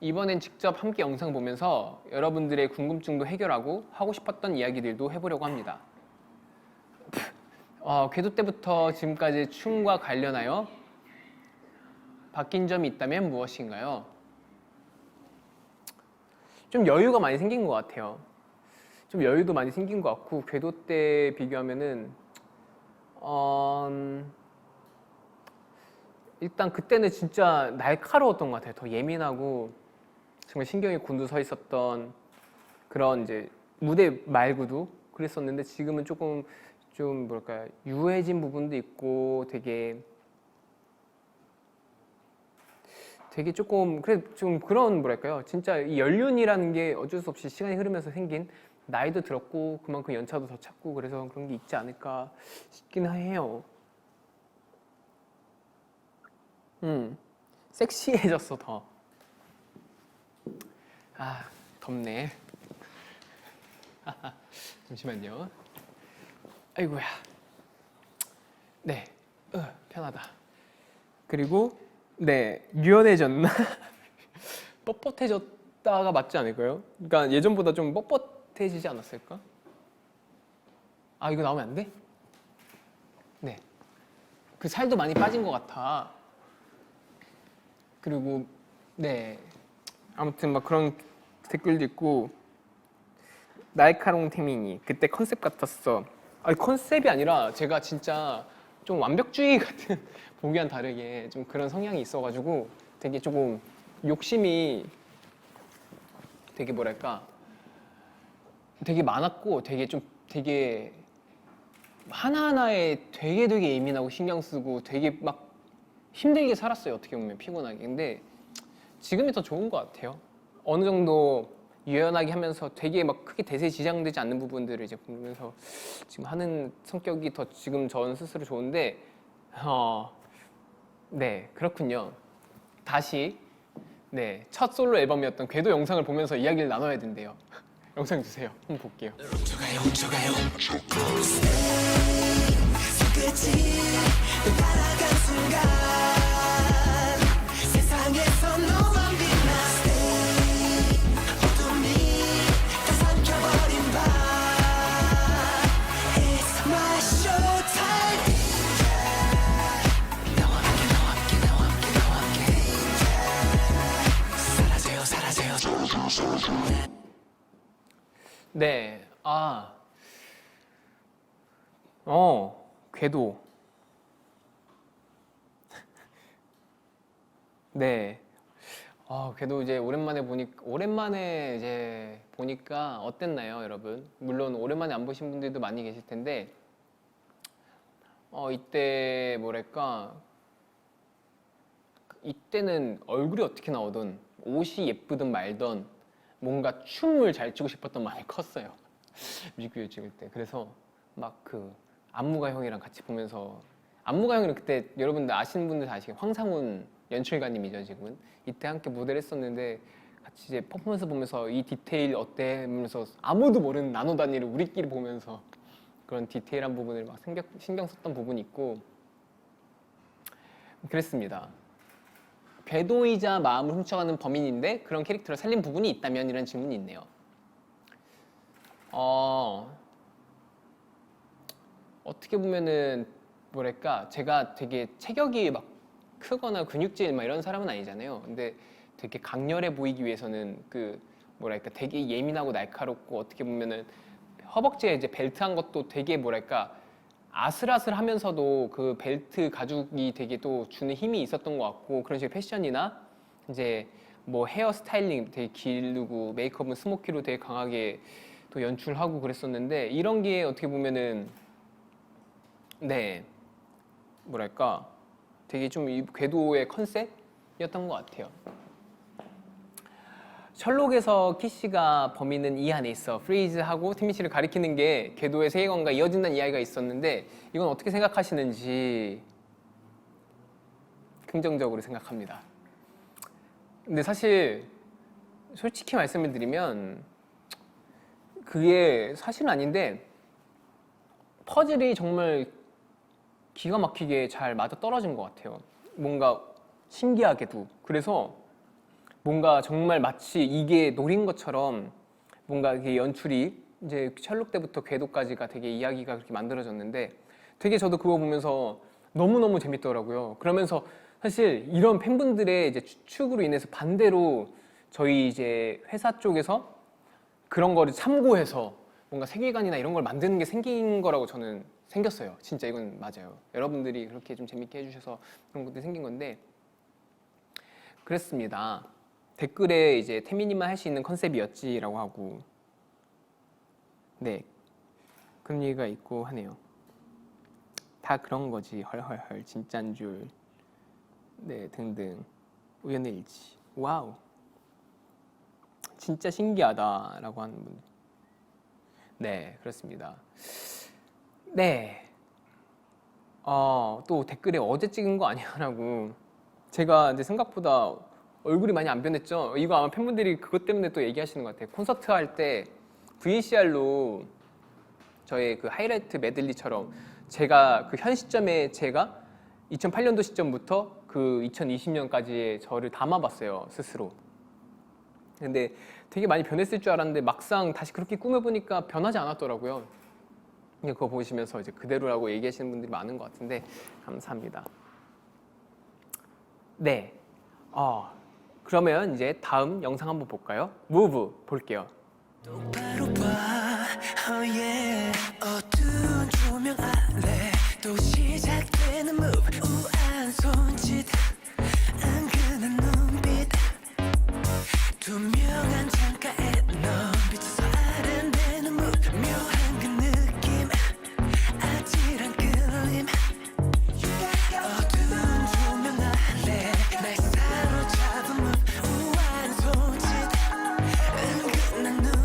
이번엔 직접 함께 영상 보면서 여러분들의 궁금증도 해결하고 하고 싶었던 이야기들도 해보려고 합니다. 궤도 때부터 지금까지 춤과 관련하여 바뀐 점이 있다면 무엇인가요? 좀 여유가 많이 생긴 것 같아요. 좀 여유도 많이 생긴 것 같고 궤도 때 비교하면은 일단 그때는 진짜 날카로웠던 것 같아요. 더 예민하고 정말 신경이 곤두서 있었던 그런 이제 무대 말고도 그랬었는데 지금은 조금 좀 뭐랄까 유해진 부분도 있고 되게 조금 그래 좀 그런 뭐랄까요 진짜 이 연륜이라는 게 어쩔 수 없이 시간이 흐르면서 생긴 나이도 들었고 그만큼 연차도 더 찼고 그래서 그런 게 있지 않을까 싶긴 해요. 섹시해졌어 더. 덥네. 잠시만요. 아이고야. 네, 편하다. 그리고 네, 유연해졌나? 뻣뻣해졌다가 맞지 않을까요? 그러니까 예전보다 좀 뻣뻣해지지 않았을까? 이거 나오면 안 돼? 네. 그 살도 많이 빠진 것 같아. 그리고 네. 아무튼 막 그런 댓글도 있고 날카로운 태민이 그때 컨셉 같았어. 컨셉이 아니라 제가 진짜 좀 완벽주의 같은 보기와는 다르게 좀 그런 성향이 있어가지고 되게 조금 욕심이 되게 뭐랄까 되게 많았고 되게 하나하나에 되게 예민하고 신경 쓰고 되게 막 힘들게 살았어요. 어떻게 보면 피곤하게. 근데 지금이 더 좋은 것 같아요. 어느 정도 유연하게 하면서 되게 막 크게 대세에 지장되지 않는 부분들을 이제 보면서 지금 하는 성격이 더 지금 저는 스스로 좋은데 네 그렇군요. 다시 네 첫 솔로 앨범이었던 궤도 영상을 보면서 이야기를 나눠야 된대요. 영상 주세요. 한번 볼게요. 네, 궤도. 네, 궤도 이제 오랜만에 이제 보니까 어땠나요, 여러분? 물론 오랜만에 안 보신 분들도 많이 계실 텐데, 이때 뭐랄까, 이때는 얼굴이 어떻게 나오든 옷이 예쁘든 말든 뭔가 춤을 잘 추고 싶었던 마음이 컸어요. 뮤직비디오 찍을 때. 그래서 막 그 안무가 형이랑 같이 보면서 안무가 형이랑 그때 여러분들 아시는 분들 다 아시겠죠? 황상훈 연출가님이죠 지금은. 이때 함께 무대를 했었는데 같이 이제 퍼포먼스 보면서 이 디테일 어때? 하면서 아무도 모르는 나노 단위를 우리끼리 보면서 그런 디테일한 부분을 막 신경 썼던 부분이 있고 그랬습니다. 궤도이자 마음을 훔쳐가는 범인인데 그런 캐릭터를 살린 부분이 있다면 이런 질문이 있네요. 어떻게 보면은 뭐랄까 제가 되게 체격이 막 크거나 근육질 막 이런 사람은 아니잖아요. 근데 되게 강렬해 보이기 위해서는 그 뭐랄까 되게 예민하고 날카롭고 어떻게 보면은 허벅지에 이제 벨트한 것도 되게 뭐랄까 아슬아슬하면서도 그 벨트 가죽이 되게 또 주는 힘이 있었던 것 같고 그런 식의 패션이나 이제 뭐 헤어 스타일링 되게 기르고 메이크업은 스모키로 되게 강하게 또 연출하고 그랬었는데 이런 게 어떻게 보면은 네 뭐랄까 되게 좀 이 궤도의 컨셉이었던 것 같아요. 셜록에서 키씨가 범인은 이 안에 있어 프리즈하고 티미 씨를 가리키는 게 궤도의 세계관과 이어진다는 이야기가 있었는데 이건 어떻게 생각하시는지 긍정적으로 생각합니다. 근데 사실 솔직히 말씀을 드리면 그게 사실은 아닌데 퍼즐이 정말 기가 막히게 잘 맞아 떨어진 것 같아요. 뭔가 신기하게도. 그래서 뭔가 정말 마치 이게 노린 것처럼 뭔가 이게 연출이 이제 셜록 때부터 궤도까지가 되게 이야기가 그렇게 만들어졌는데 되게 저도 그거 보면서 너무너무 재밌더라고요. 그러면서 사실 이런 팬분들의 이제 추측으로 인해서 반대로 저희 이제 회사 쪽에서 그런 거를 참고해서 뭔가 세계관이나 이런 걸 만드는 게 생긴 거라고 저는 생겼어요. 진짜 이건 맞아요. 여러분들이 그렇게 좀 재밌게 해주셔서 그런 것들이 생긴 건데 그랬습니다. 댓글에 이제 태민이만 할 수 있는 컨셉이었지라고 하고 네 그런 얘기가 있고 하네요. 다 그런 거지 헐헐헐 진짠 줄 네 등등 우연의 일치 와우 진짜 신기하다라고 하는 분 네 그렇습니다. 네 또 댓글에 어제 찍은 거 아니야라고 제가 이제 생각보다 얼굴이 많이 안 변했죠. 이거 아마 팬분들이 그것 때문에 또 얘기하시는 것 같아요. 콘서트 할 때 VCR로 저의 그 하이라이트 메들리처럼 제가 그 현 시점에 제가 2008년도 시점부터 그 2020년까지의 저를 담아봤어요 스스로. 근데 되게 많이 변했을 줄 알았는데 막상 다시 그렇게 꾸며보니까 변하지 않았더라고요. 그거 보시면서 이제 그대로라고 얘기하시는 분들이 많은 것 같은데 감사합니다. 네, 그러면 이제 다음 영상 한번 볼까요? 무브 볼게요. 똑바로 봐, oh yeah. 어두운 조명 아래 또 시작되는 move. 우아한 손짓, 은근한 눈빛, 투명한 창가에 넌 비춰서 아른대는 move. 묘한 그 느낌, 아찔한 끌림. 어두운 조명 아래 날 사로잡은 move. 우아한 손짓, 은근한 눈빛.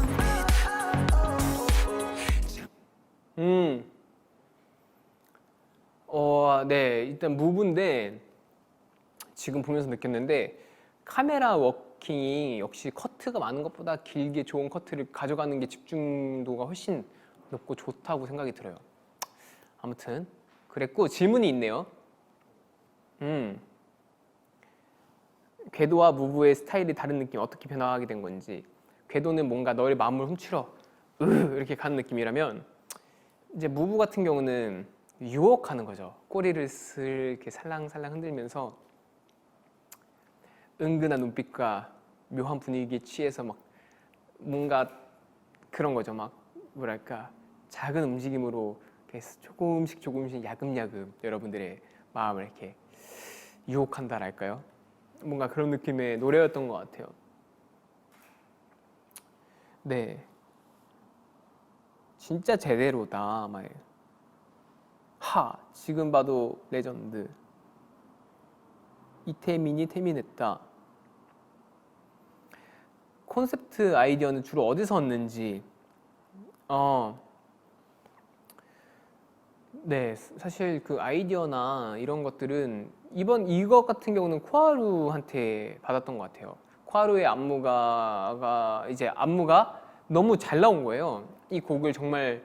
네, 일단 무브인데 지금 보면서 느꼈는데 카메라 워킹이 역시 커트가 많은 것보다 길게 좋은 커트를 가져가는 게 집중도가 훨씬 높고 좋다고 생각이 들어요. 아무튼 그랬고 질문이 있네요. 궤도와 무브의 스타일이 다른 느낌 어떻게 변화하게 된 건지. 궤도는 뭔가 너의 마음을 훔치러 이렇게 가는 느낌이라면 이제 무브 같은 경우는 유혹하는 거죠. 꼬리를 슬 이렇게 살랑살랑 흔들면서 은근한 눈빛과 묘한 분위기에 취해서 막 뭔가 그런 거죠. 막 뭐랄까 작은 움직임으로 조금씩 야금야금 여러분들의 마음을 이렇게 유혹한다랄까요? 뭔가 그런 느낌의 노래였던 것 같아요. 네, 진짜 제대로다. 막 지금 봐도 레전드. 이태민이 태민했다. 콘셉트 아이디어는 주로 어디서 얻는지. 네, 사실 그 아이디어나 이런 것들은 이것 같은 경우는 코하루한테 받았던 것 같아요. 코하루의 안무가 너무 잘 나온 거예요. 이 곡을 정말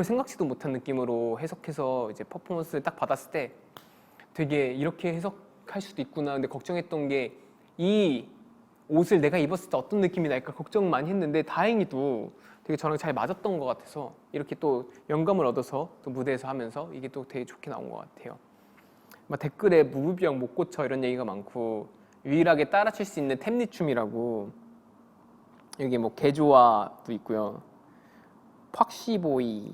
생각지도 못한 느낌으로 해석해서 이제 퍼포먼스를 딱 받았을 때 되게 이렇게 해석할 수도 있구나. 근데 걱정했던 게 이 옷을 내가 입었을 때 어떤 느낌이 날까 걱정 많이 했는데 다행히도 되게 저랑 잘 맞았던 것 같아서 이렇게 또 영감을 얻어서 또 무대에서 하면서 이게 또 되게 좋게 나온 것 같아요. 막 댓글에 무브병 못 고쳐 이런 얘기가 많고 유일하게 따라칠 수 있는 템니춤이라고 여기 뭐 개조화도 있고요. 팍시보이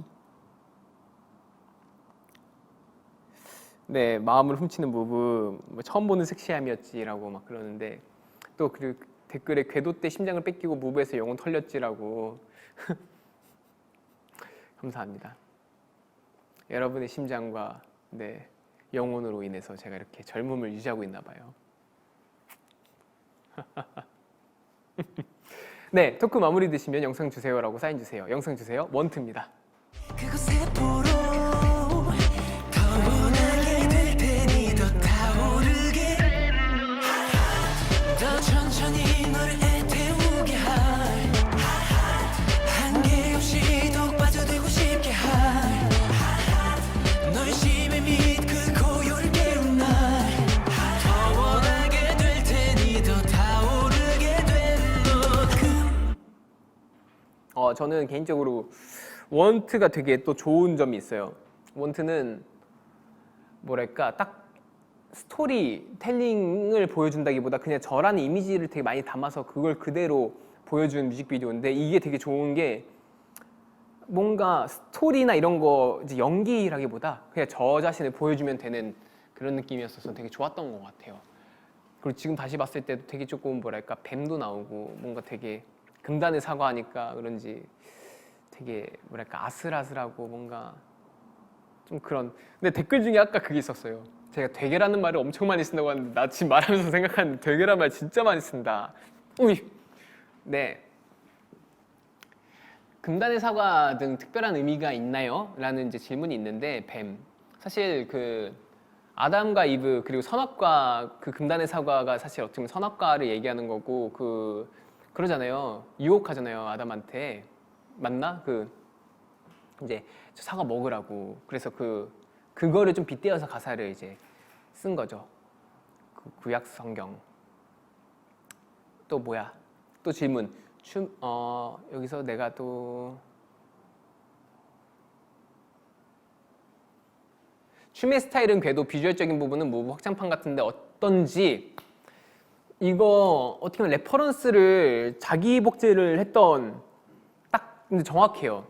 네 마음을 훔치는 무브 뭐 처음 보는 섹시함이었지라고 막 그러는데 또 그 댓글에 궤도 때 심장을 뺏기고 무브에서 영혼 털렸지라고 감사합니다. 여러분의 심장과 네 영혼으로 인해서 제가 이렇게 젊음을 유지하고 있나 봐요. 네, 토크 마무리 되시면 영상 주세요라고 사인 주세요. 영상 주세요. 원트입니다. 그곳에 보러 더 원하게 될 테니 더 타오르게 더 천천히 저는 개인적으로 원트가 되게 또 좋은 점이 있어요. 원트는 뭐랄까 딱 스토리텔링을 보여준다기보다 그냥 저라는 이미지를 되게 많이 담아서 그걸 그대로 보여준 뮤직비디오인데 이게 되게 좋은 게 뭔가 스토리나 이런 거 이제 연기라기보다 그냥 저 자신을 보여주면 되는 그런 느낌이었어서 되게 좋았던 것 같아요. 그리고 지금 다시 봤을 때도 되게 조금 뭐랄까 뱀도 나오고 뭔가 되게 금단의 사과하니까 그런지 되게 뭐랄까 아슬아슬하고 뭔가 좀 그런. 근데 댓글 중에 아까 그게 있었어요. 제가 되게라는 말을 엄청 많이 쓴다고 하는데 나 지금 말하면서 생각하는데 되게라는 말 진짜 많이 쓴다. 우이. 네. 금단의 사과 등 특별한 의미가 있나요? 라는 이제 질문이 있는데 뱀. 사실 그 아담과 이브 그리고 선악과 그 금단의 사과가 사실 어떻게 보면 선악과를 얘기하는 거고 그러잖아요. 유혹하잖아요. 아담한테. 맞나? 그 이제 저 사과 먹으라고. 그래서 그거를 좀 빗대어서 가사를 이제 쓴 거죠. 그 구약 성경. 또 뭐야? 또 질문. 여기서 내가 또 춤의 스타일은 궤도 비주얼적인 부분은 무브 확장판 같은데 어떤지. 이거 어떻게 보면 레퍼런스를 자기 복제를 했던 딱 근데 정확해요.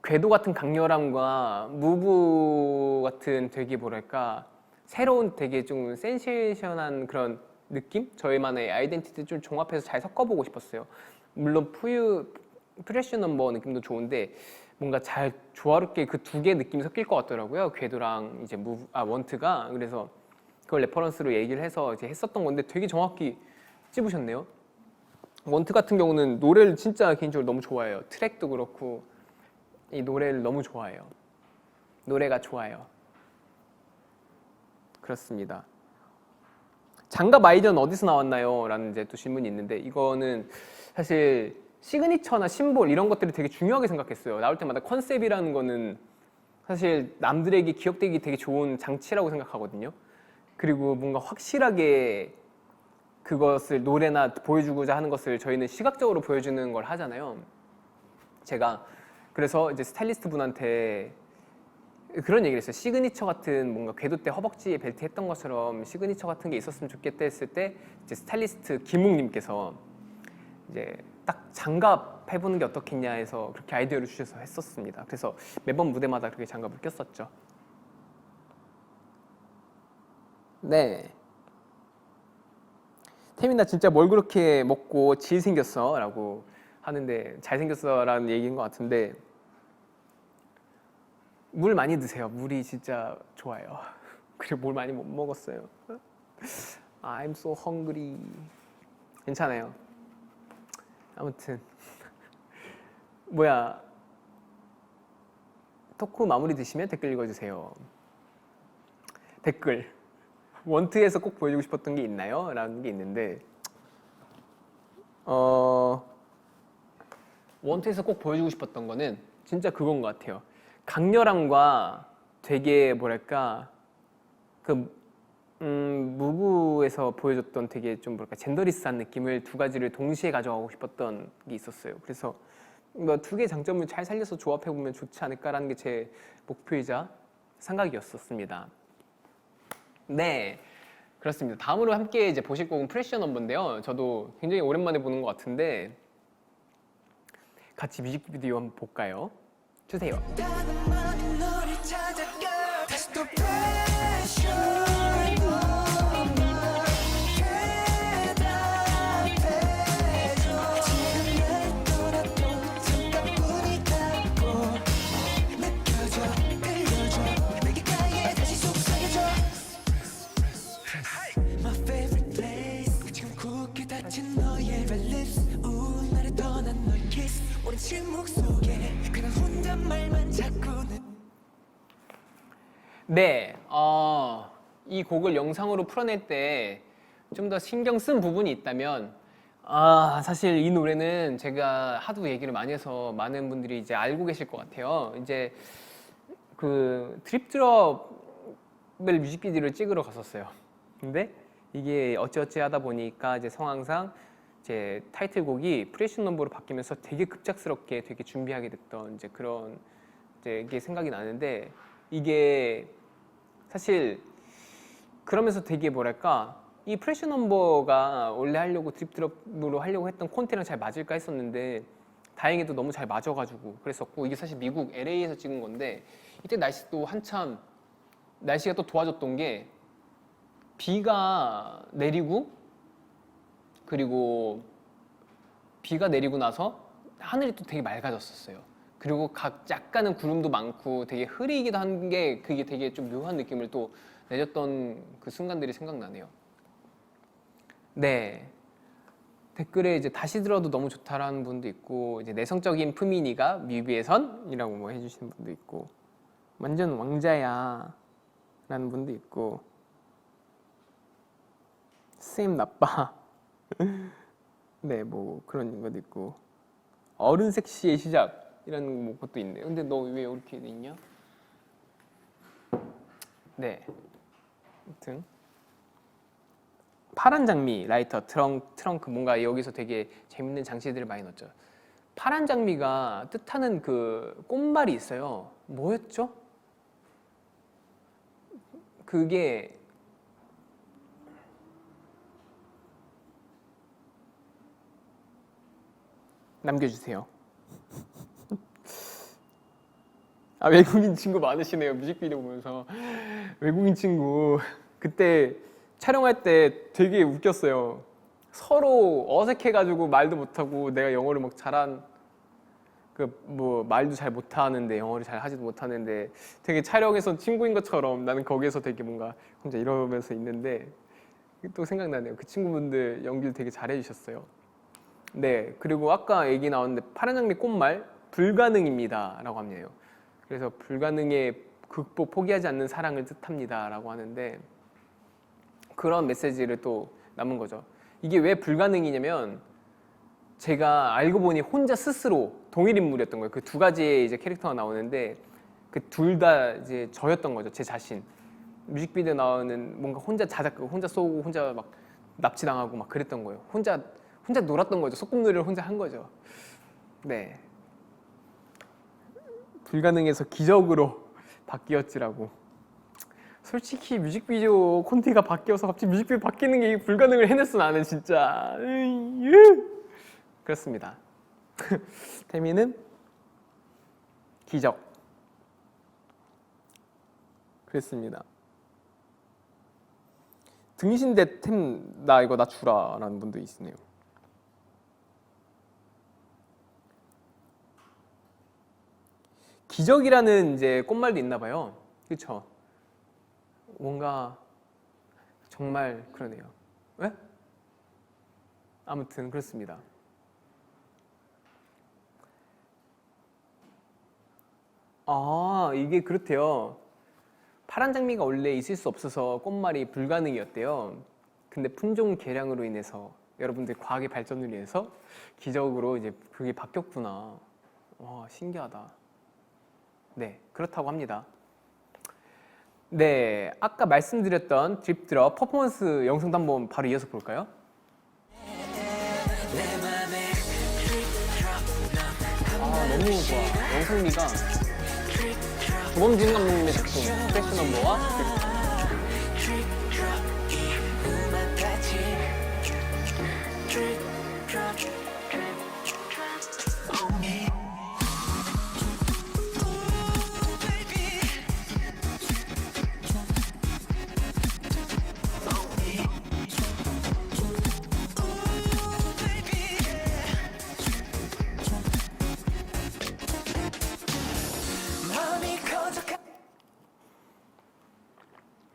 궤도 같은 강렬함과 무브 같은 되게 뭐랄까 새로운 되게 좀 센세이션한 그런 느낌? 저희만의 아이덴티티를 좀 종합해서 잘 섞어보고 싶었어요. 물론 프레쉬 넘버 느낌도 좋은데 뭔가 잘 조화롭게 그 두 개의 느낌이 섞일 것 같더라고요. 궤도랑 이제 원트가. 그래서 그걸 레퍼런스로 얘기를 해서 이제 했었던 건데 되게 정확히 찝으셨네요. 원트 같은 경우는 노래를 진짜 개인적으로 너무 좋아해요. 트랙도 그렇고 이 노래를 너무 좋아해요. 노래가 좋아요. 그렇습니다. 장갑 아이디어는 어디서 나왔나요? 라는 이제 또 질문이 있는데 이거는 사실 시그니처나 심볼 이런 것들이 되게 중요하게 생각했어요. 나올 때마다 컨셉이라는 거는 사실 남들에게 기억되기 되게 좋은 장치라고 생각하거든요. 그리고 뭔가 확실하게 그것을 노래나 보여주고자 하는 것을 저희는 시각적으로 보여주는 걸 하잖아요. 제가 그래서 이제 스타일리스트 분한테 그런 얘기를 했어요. 시그니처 같은 뭔가 궤도 때 허벅지에 벨트 했던 것처럼 시그니처 같은 게 있었으면 좋겠다 했을 때 이제 스타일리스트 김웅님께서 이제 딱 장갑 해보는 게 어떻겠냐 해서 그렇게 아이디어를 주셔서 했었습니다. 그래서 매번 무대마다 그렇게 장갑을 꼈었죠. 네. 태민아 진짜 뭘 그렇게 먹고 질 생겼어? 라고 하는데 잘생겼어 라는 얘기인 것 같은데 물 많이 드세요. 물이 진짜 좋아요. 그리고 뭘 많이 못 먹었어요. I'm so hungry. 괜찮아요. 아무튼 뭐야 토크 마무리 되시면 댓글 읽어주세요. 댓글 원트에서 꼭 보여주고 싶었던 게 있나요? 라는 게 있는데 원트에서 꼭 보여주고 싶었던 거는 진짜 그건 것 같아요. 강렬함과 되게 뭐랄까 무브에서 보여줬던 되게 좀 뭐랄까 젠더리스한 느낌을 두 가지를 동시에 가져가고 싶었던 게 있었어요. 그래서 뭐 두 개의 장점을 잘 살려서 조합해 보면 좋지 않을까라는 게 제 목표이자 생각이었었습니다. 네, 그렇습니다. 다음으로 함께 이제 보실 곡은 프레셔 넘버인데요. 저도 굉장히 오랜만에 보는 것 같은데 같이 뮤직비디오 한번 볼까요? 주세요. 네, 이 곡을 영상으로 풀어낼 때 좀 더 신경 쓴 부분이 있다면 사실 이 노래는 제가 하도 얘기를 많이 해서 많은 분들이 이제 알고 계실 것 같아요. 이제 그 드립드롭을 뮤직비디오를 찍으러 갔었어요. 근데 이게 어찌어찌 하다 보니까 이제 상황상 이제 타이틀곡이 프레시 넘버로 바뀌면서 되게 급작스럽게 되게 준비하게 됐던 이제 그런 이제 게 생각이 나는데 이게 사실 그러면서 되게 뭐랄까 이 프레시 넘버가 원래 하려고 드립드롭으로 하려고 했던 콘테랑 잘 맞을까 했었는데 다행히도 너무 잘 맞아가지고 그랬었고 이게 사실 미국 LA에서 찍은 건데 이때 날씨도 한참 날씨가 또 도와줬던 게 비가 내리고 그리고 비가 내리고 나서 하늘이 또 되게 맑아졌었어요. 그리고 각 약간은 구름도 많고 되게 흐리기도 한 게 그게 되게 좀 묘한 느낌을 또 내줬던 그 순간들이 생각나네요. 네. 댓글에 이제 다시 들어도 너무 좋다라는 분도 있고 이제 내성적인 푸미니가 뮤비에선이라고 뭐 해주시는 분도 있고 완전 왕자야 라는 분도 있고 쌤 나빠 네 뭐 그런 것도 있고 어른 섹시의 시작이라는 뭐 것도 있네요. 근데 너 왜 이렇게 돼 있냐? 네 아무튼 파란 장미, 라이터, 트렁크 뭔가 여기서 되게 재밌는 장치들을 많이 넣었죠. 파란 장미가 뜻하는 그 꽃말이 있어요. 뭐였죠? 그게 남겨주세요. 아 외국인 친구 많으시네요. 뮤직비디오 보면서 외국인 친구 그때 촬영할 때 되게 웃겼어요. 서로 어색해가지고 말도 못하고 내가 영어를 막 잘한 그 뭐 말도 잘 못하는데 영어를 잘 하지도 못하는데 되게 촬영에서 친구인 것처럼 나는 거기에서 되게 뭔가 혼자 이러면서 있는데 또 생각나네요. 그 친구분들 연기를 되게 잘해주셨어요. 네 그리고 아까 얘기 나왔는데 파란 장미 꽃말 불가능입니다 라고 합니다. 그래서 불가능에 극복 포기하지 않는 사랑을 뜻합니다 라고 하는데 그런 메시지를 또 남은 거죠. 이게 왜 불가능이냐면 제가 알고 보니 혼자 스스로 동일 인물이었던 거예요. 그 두 가지의 이제 캐릭터가 나오는데 그 둘 다 이제 저였던 거죠. 제 자신. 뮤직비디오 나오는 뭔가 혼자 자작 혼자 쏘고 혼자 막 납치당하고 막 그랬던 거예요. 혼자 놀았던 거죠. 소꿉놀이를 혼자 한 거죠. 네. 불가능해서 기적으로 바뀌었지라고. 솔직히 뮤직비디오 콘티가 바뀌어서 갑자기 뮤직비디오 바뀌는 게 불가능을 해냈어 나는 진짜. 그렇습니다. 태미는 기적. 그랬습니다. 등신대 템 나 이거 나 주라라는 분도 있으네요. 기적이라는 이제 꽃말도 있나 봐요. 그렇죠? 뭔가 정말 그러네요. 왜? 아무튼 그렇습니다. 아 이게 그렇대요. 파란 장미가 원래 있을 수 없어서 꽃말이 불가능이었대요. 근데 품종 개량으로 인해서 여러분들 과학의 발전으로 인해서 기적으로 이제 그게 바뀌었구나. 와 신기하다. 네 그렇다고 합니다. 네 아까 말씀드렸던 드립드롭 퍼포먼스 영상도 한번 바로 이어서 볼까요? 아 너무 좋아. 영상미가 조범진 감독님의 작품 프레시 넘버와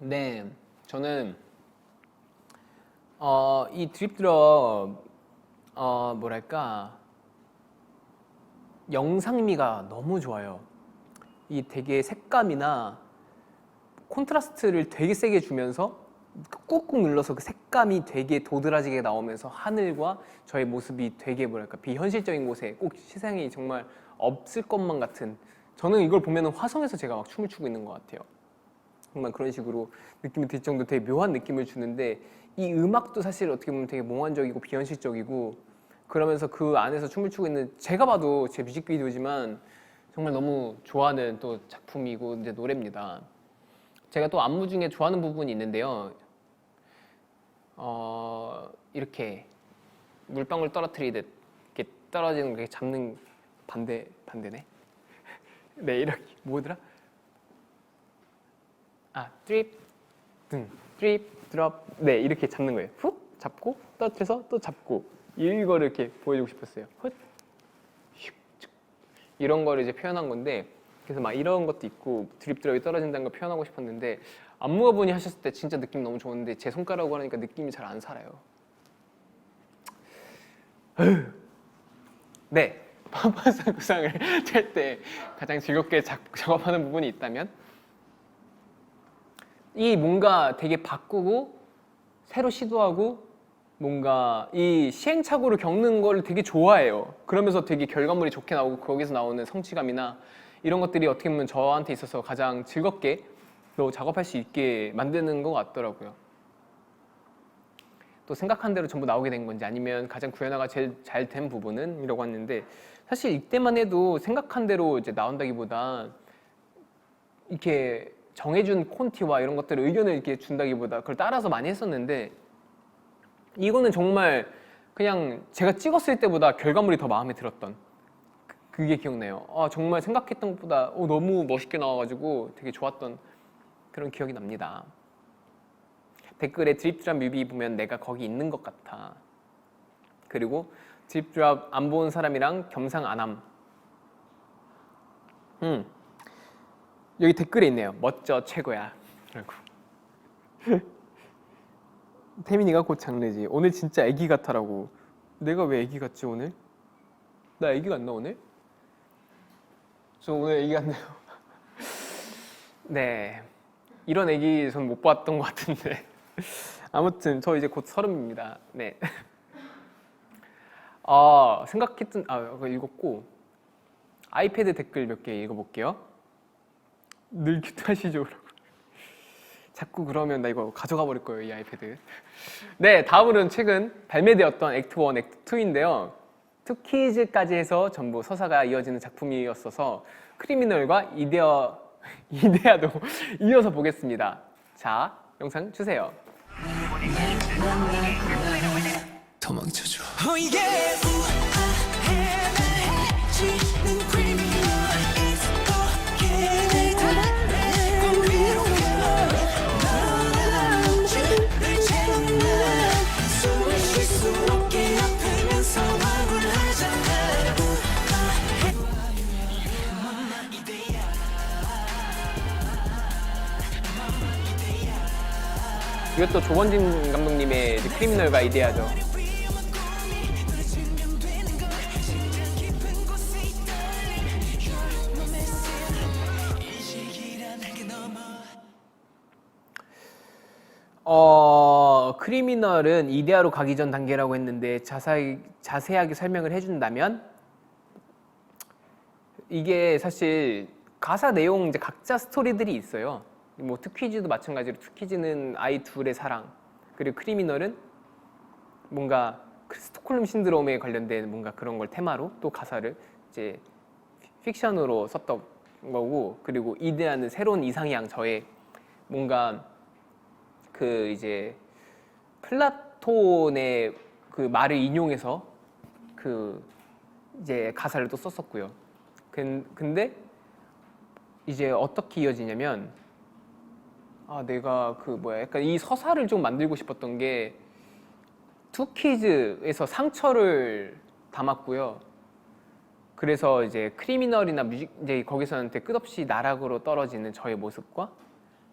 네, 저는 이 드립드롭 뭐랄까 영상미가 너무 좋아요. 이 되게 색감이나 콘트라스트를 되게 세게 주면서 꾹꾹 눌러서 그 색감이 되게 도드라지게 나오면서 하늘과 저의 모습이 되게 뭐랄까 비현실적인 곳에 꼭 세상에 정말 없을 것만 같은 저는 이걸 보면 화성에서 제가 막 춤을 추고 있는 것 같아요. 정말 그런 식으로 느낌이 들 정도 되게 묘한 느낌을 주는데 이 음악도 사실 어떻게 보면 되게 몽환적이고 비현실적이고 그러면서 그 안에서 춤을 추고 있는 제가 봐도 제 뮤직비디오지만 정말 너무 좋아하는 또 작품이고 이제 노래입니다. 제가 또 안무 중에 좋아하는 부분이 있는데요. 이렇게 물방울 떨어뜨리듯 이렇게 떨어지는 게 잡는 반대네. 네, 이렇게 뭐더라? 드립 드립 드롭. 네, 이렇게 잡는 거예요. 훅 잡고 떨어뜨려서 또 잡고 이거를 이렇게 보여주고 싶었어요. 훗 슉, 쭉. 이런 거를 이제 표현한 건데 그래서 막 이런 것도 있고 드립 드롭이 떨어진다는 걸 표현하고 싶었는데 안무가분이 하셨을 때 진짜 느낌 너무 좋은데 제 손가락으로 하니까 느낌이 잘 안 살아요. 네, 파파상 구상을 찰 때 가장 즐겁게 작업하는 부분이 있다면 이 뭔가 되게 바꾸고 새로 시도하고 뭔가 이 시행착오를 겪는 걸 되게 좋아해요. 그러면서 되게 결과물이 좋게 나오고 거기서 나오는 성취감이나 이런 것들이 어떻게 보면 저한테 있어서 가장 즐겁게 또 작업할 수 있게 만드는 것 같더라고요. 또 생각한 대로 전부 나오게 된 건지 아니면 가장 구현화가 제일 잘 된 부분은 이라고 했는데 사실 이때만 해도 생각한 대로 이제 나온다기보다 이렇게 정해준 콘티와 이런 것들을 의견을 이렇게 준다기보다 그걸 따라서 많이 했었는데 이거는 정말 그냥 제가 찍었을 때보다 결과물이 더 마음에 들었던 그게 기억나요. 정말 생각했던 것보다 너무 멋있게 나와가지고 되게 좋았던 그런 기억이 납니다. 댓글에 드립드랍 뮤비 보면 내가 거기 있는 것 같아. 그리고 드립드랍 안 본 사람이랑 겸상 안함. 여기 댓글에 있네요. 멋져 최고야. 라고. 태민이가 곧 장르지. 오늘 진짜 애기 같아라고. 내가 왜 애기 같지 오늘? 나 애기 같나 오늘? 저 오늘 애기 같네요. 네, 이런 애기 전 못 봤던 것 같은데. 아무튼 저 이제 곧 30입니다. 네. 생각했던 그거 읽었고 아이패드 댓글 몇 개 읽어볼게요. 늘 큐트하시죠? 자꾸 그러면 나 이거 가져가 버릴 거예요, 이 아이패드. 네, 다음으로는 최근 발매되었던 액트 1, 액트 2인데요. 투키즈까지 해서 전부 서사가 이어지는 작품이었어서 크리미널과 이데아도 이어서 보겠습니다. 자, 영상 주세요. 도망쳐줘. Oh yeah. 우아해지는 criminal. It's okay. 건 위로가 너는 줄을 채우는 숨을 쉴 수 없게 아프면서 억울하잖아. 우아해 이데야. 이것도 조원진 감독님의 크리미널과 이데아죠. 크리미널은 이데아로 가기 전 단계라고 했는데 자세하게 설명을 해준다면 이게 사실 가사 내용 이제 각자 스토리들이 있어요. 뭐 투퀴즈도 마찬가지로 투퀴즈는 아이 둘의 사랑, 그리고 크리미널은 뭔가 스톡홀름 신드롬에 관련된 뭔가 그런 걸 테마로 또 가사를 이제 픽션으로 썼던 거고, 그리고 이데아는 새로운 이상향 저의 뭔가 그 이제 플라톤의 그 말을 인용해서 그 이제 가사를 또 썼었고요. 근데 이제 어떻게 이어지냐면 내가 그 뭐야 약간 이 서사를 좀 만들고 싶었던 게 투키즈에서 상처를 담았고요. 그래서 이제 크리미널이나 이제 거기서는 되게 끝없이 나락으로 떨어지는 저의 모습과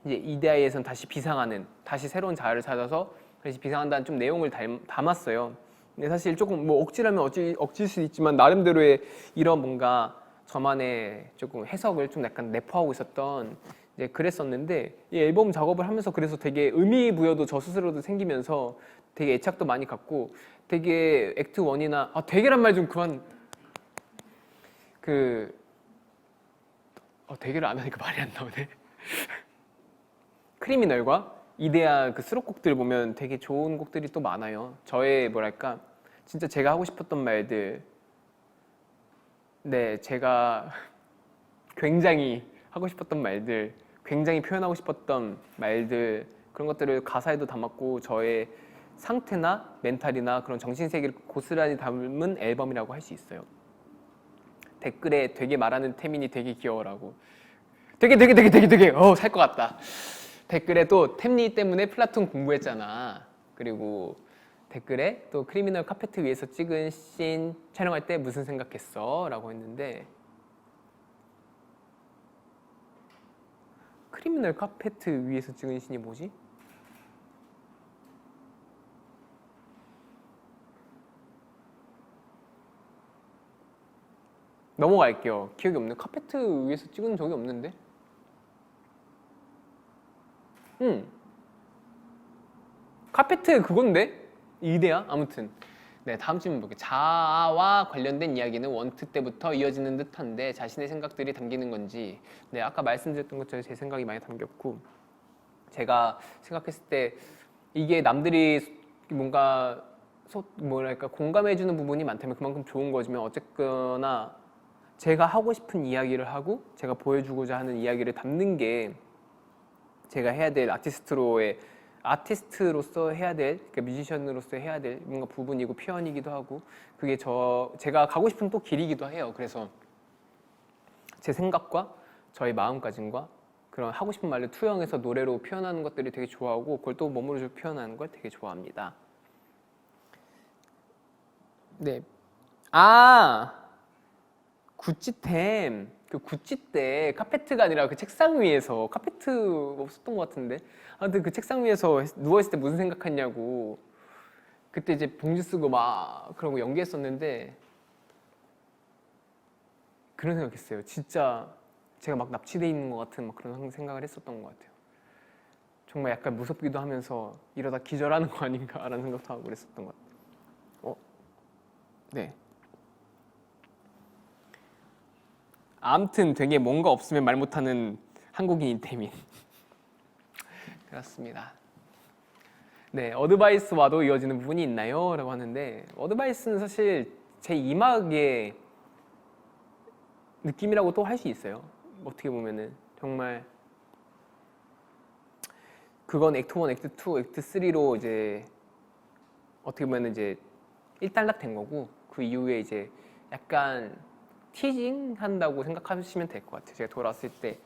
이제 이데아에선 다시 비상하는, 다시 새로운 자아를 찾아서 다시 비상한다는 좀 내용을 담았어요. 근데 사실 조금 뭐 억지라면 억지일 수도 있지만 나름대로의 이런 뭔가 저만의 조금 해석을 좀 약간 내포하고 있었던 이제 그랬었는데, 이 앨범 작업을 하면서 그래서 되게 의미 부여도 저 스스로도 생기면서 되게 애착도 많이 갖고, 되게 액트 1이나 되게란 말 좀 그만. 되게를 안 하니까 말이 안 나오네. 크리미널과 이데아 그 수록곡들 보면 되게 좋은 곡들이 또 많아요. 저의 뭐랄까 진짜 제가 하고 싶었던 말들, 네 제가 굉장히 하고 싶었던 말들, 굉장히 표현하고 싶었던 말들 그런 것들을 가사에도 담았고 저의 상태나 멘탈이나 그런 정신세계를 고스란히 담은 앨범이라고 할 수 있어요. 댓글에 되게 말하는 태민이 되게 귀여워라고. 되게 살 것 같다. 댓글에 또 템니 때문에 플라톤 공부했잖아. 그리고 댓글에 또 크리미널 카페트 위에서 찍은 씬 촬영할 때 무슨 생각했어? 라고 했는데 크리미널 카페트 위에서 찍은 씬이 뭐지? 넘어갈게요. 기억이 없네. 카페트 위에서 찍은 적이 없는데? 카페트 그건데? 이데아? 아무튼 네 다음 질문 볼게요. 자아와 관련된 이야기는 원트 때부터 이어지는 듯한데 자신의 생각들이 담기는 건지. 네 아까 말씀드렸던 것처럼 제 생각이 많이 담겼고 제가 생각했을 때 이게 남들이 뭔가 뭐랄까 공감해주는 부분이 많다면 그만큼 좋은 거지만 어쨌거나 제가 하고 싶은 이야기를 하고 제가 보여주고자 하는 이야기를 담는 게 제가 해야 될 아티스트로서 해야 될, 그러니까 뮤지션으로서 해야 될 뭔가 부분이고 표현이기도 하고 그게 제가 가고 싶은 또 길이기도 해요. 그래서 제 생각과 저의 마음가짐과 그런 하고 싶은 말을 투영해서 노래로 표현하는 것들이 되게 좋아하고 그걸 또 몸으로 표현하는 걸 되게 좋아합니다. 네. 구찌템. 그 구찌 때 카페트가 아니라 그 책상 위에서 카페트 없었던 것 같은데 아무튼 그 책상 위에서 누워있을 때 무슨 생각했냐고 그때 이제 봉지 쓰고 막 그런 거 연기했었는데 그런 생각했어요. 진짜 제가 막 납치돼 있는 것 같은 막 그런 생각을 했었던 것 같아요. 정말 약간 무섭기도 하면서 이러다 기절하는 거 아닌가라는 생각도 하고 그랬었던 것 같아요. 네. 아무튼 되게 뭔가 없으면 말 못하는 한국인인 태민. 그렇습니다. 네, 어드바이스와도 이어지는 부분이 있나요? 라고 하는데 어드바이스는 사실 제 2막의 느낌이라고 또 할 수 있어요. 어떻게 보면은 정말 그건 액트 1, 액트 2, 액트 3로 이제 어떻게 보면 이제 일단락된 거고 그 이후에 이제 약간 티징 한다고 생각하시면 될 것 같아요. 제가 돌아왔을 때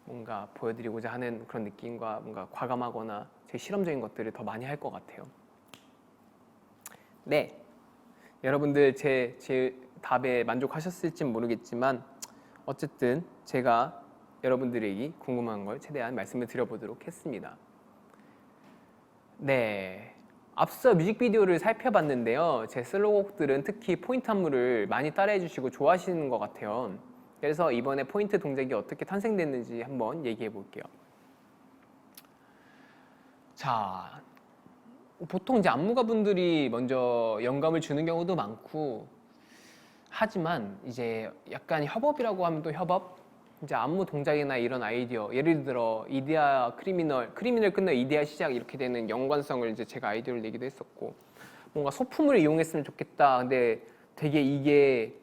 뭔가 보여드리고자 하는 그런 느낌과 뭔가 과감하거나 되게 실험적인 것들을 더 많이 할 것 같아요. 네, 여러분들 제 답에 만족하셨을진 모르겠지만 어쨌든 제가 여러분들에게 궁금한 걸 최대한 말씀을 드려보도록 했습니다. 네, 앞서 뮤직비디오를 살펴봤는데요. 제 슬로곡들은 특히 포인트 안무를 많이 따라해 주시고 좋아하시는 것 같아요. 그래서 이번에 포인트 동작이 어떻게 탄생됐는지 한번 얘기해 볼게요. 자, 보통 이제 안무가분들이 먼저 영감을 주는 경우도 많고 하지만 이제 약간 협업이라고 하면 또 협업? 이제 안무 동작이나 이런 아이디어, 예를 들어 이데아 크리미널 끝나 이데아 시작 이렇게 되는 연관성을 이제 제가 아이디어를 내기도 했었고 뭔가 소품을 이용했으면 좋겠다. 근데 되게 이게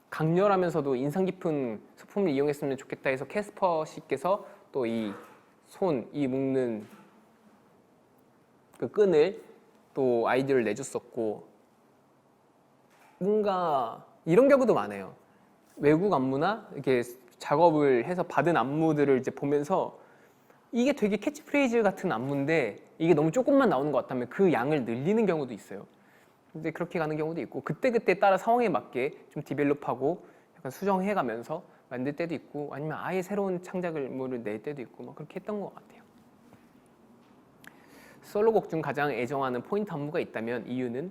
강렬하면서도 인상 깊은 소품을 이용했으면 좋겠다 해서 캐스퍼 씨께서 또 이 묶는 그 끈을 또 아이디어를 내줬었고 뭔가 이런 경우도 많아요. 외국 안무나 이렇게 작업을 해서 받은 안무들을 이제 보면서 이게 되게 캐치프레이즈 같은 안무인데 이게 너무 조금만 나오는 것 같다면 그 양을 늘리는 경우도 있어요. 근데 그렇게 가는 경우도 있고 그때그때 따라 상황에 맞게 좀 디벨롭하고 약간 수정해가면서 만들 때도 있고 아니면 아예 새로운 창작물을 낼 때도 있고 막 그렇게 했던 것 같아요. 솔로곡 중 가장 애정하는 포인트 안무가 있다면 이유는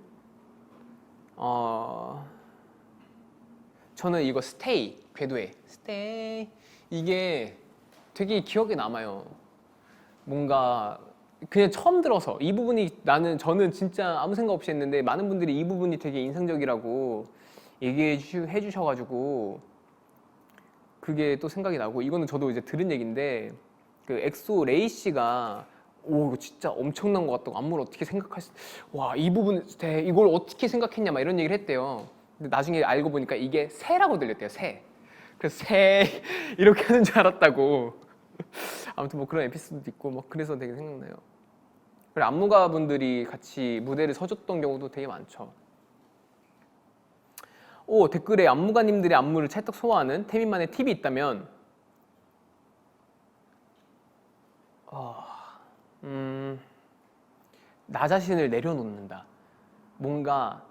저는 이거 스테이, 궤도에 스테이 이게 되게 기억에 남아요. 뭔가 그냥 처음 들어서 이 부분이 저는 진짜 아무 생각 없이 했는데 많은 분들이 이 부분이 되게 인상적이라고 얘기해 주셔가지고 그게 또 생각이 나고 이거는 저도 이제 들은 얘기인데 그 엑소 레이 씨가 오 이거 진짜 엄청난 것 같다고 안무를 어떻게 이 부분 이걸 어떻게 생각했냐 막 이런 얘기를 했대요. 근데 나중에 알고 보니까 이게 새라고 들렸대요. 새. 그래서 새 이렇게 하는 줄 알았다고. 아무튼 뭐 그런 에피소드도 있고 뭐 그래서 되게 생각나요. 그리고 안무가분들이 같이 무대를 서줬던 경우도 되게 많죠. 댓글에 안무가님들의 안무를 찰떡 소화하는 태민만의 팁이 있다면 나 자신을 내려놓는다. 뭔가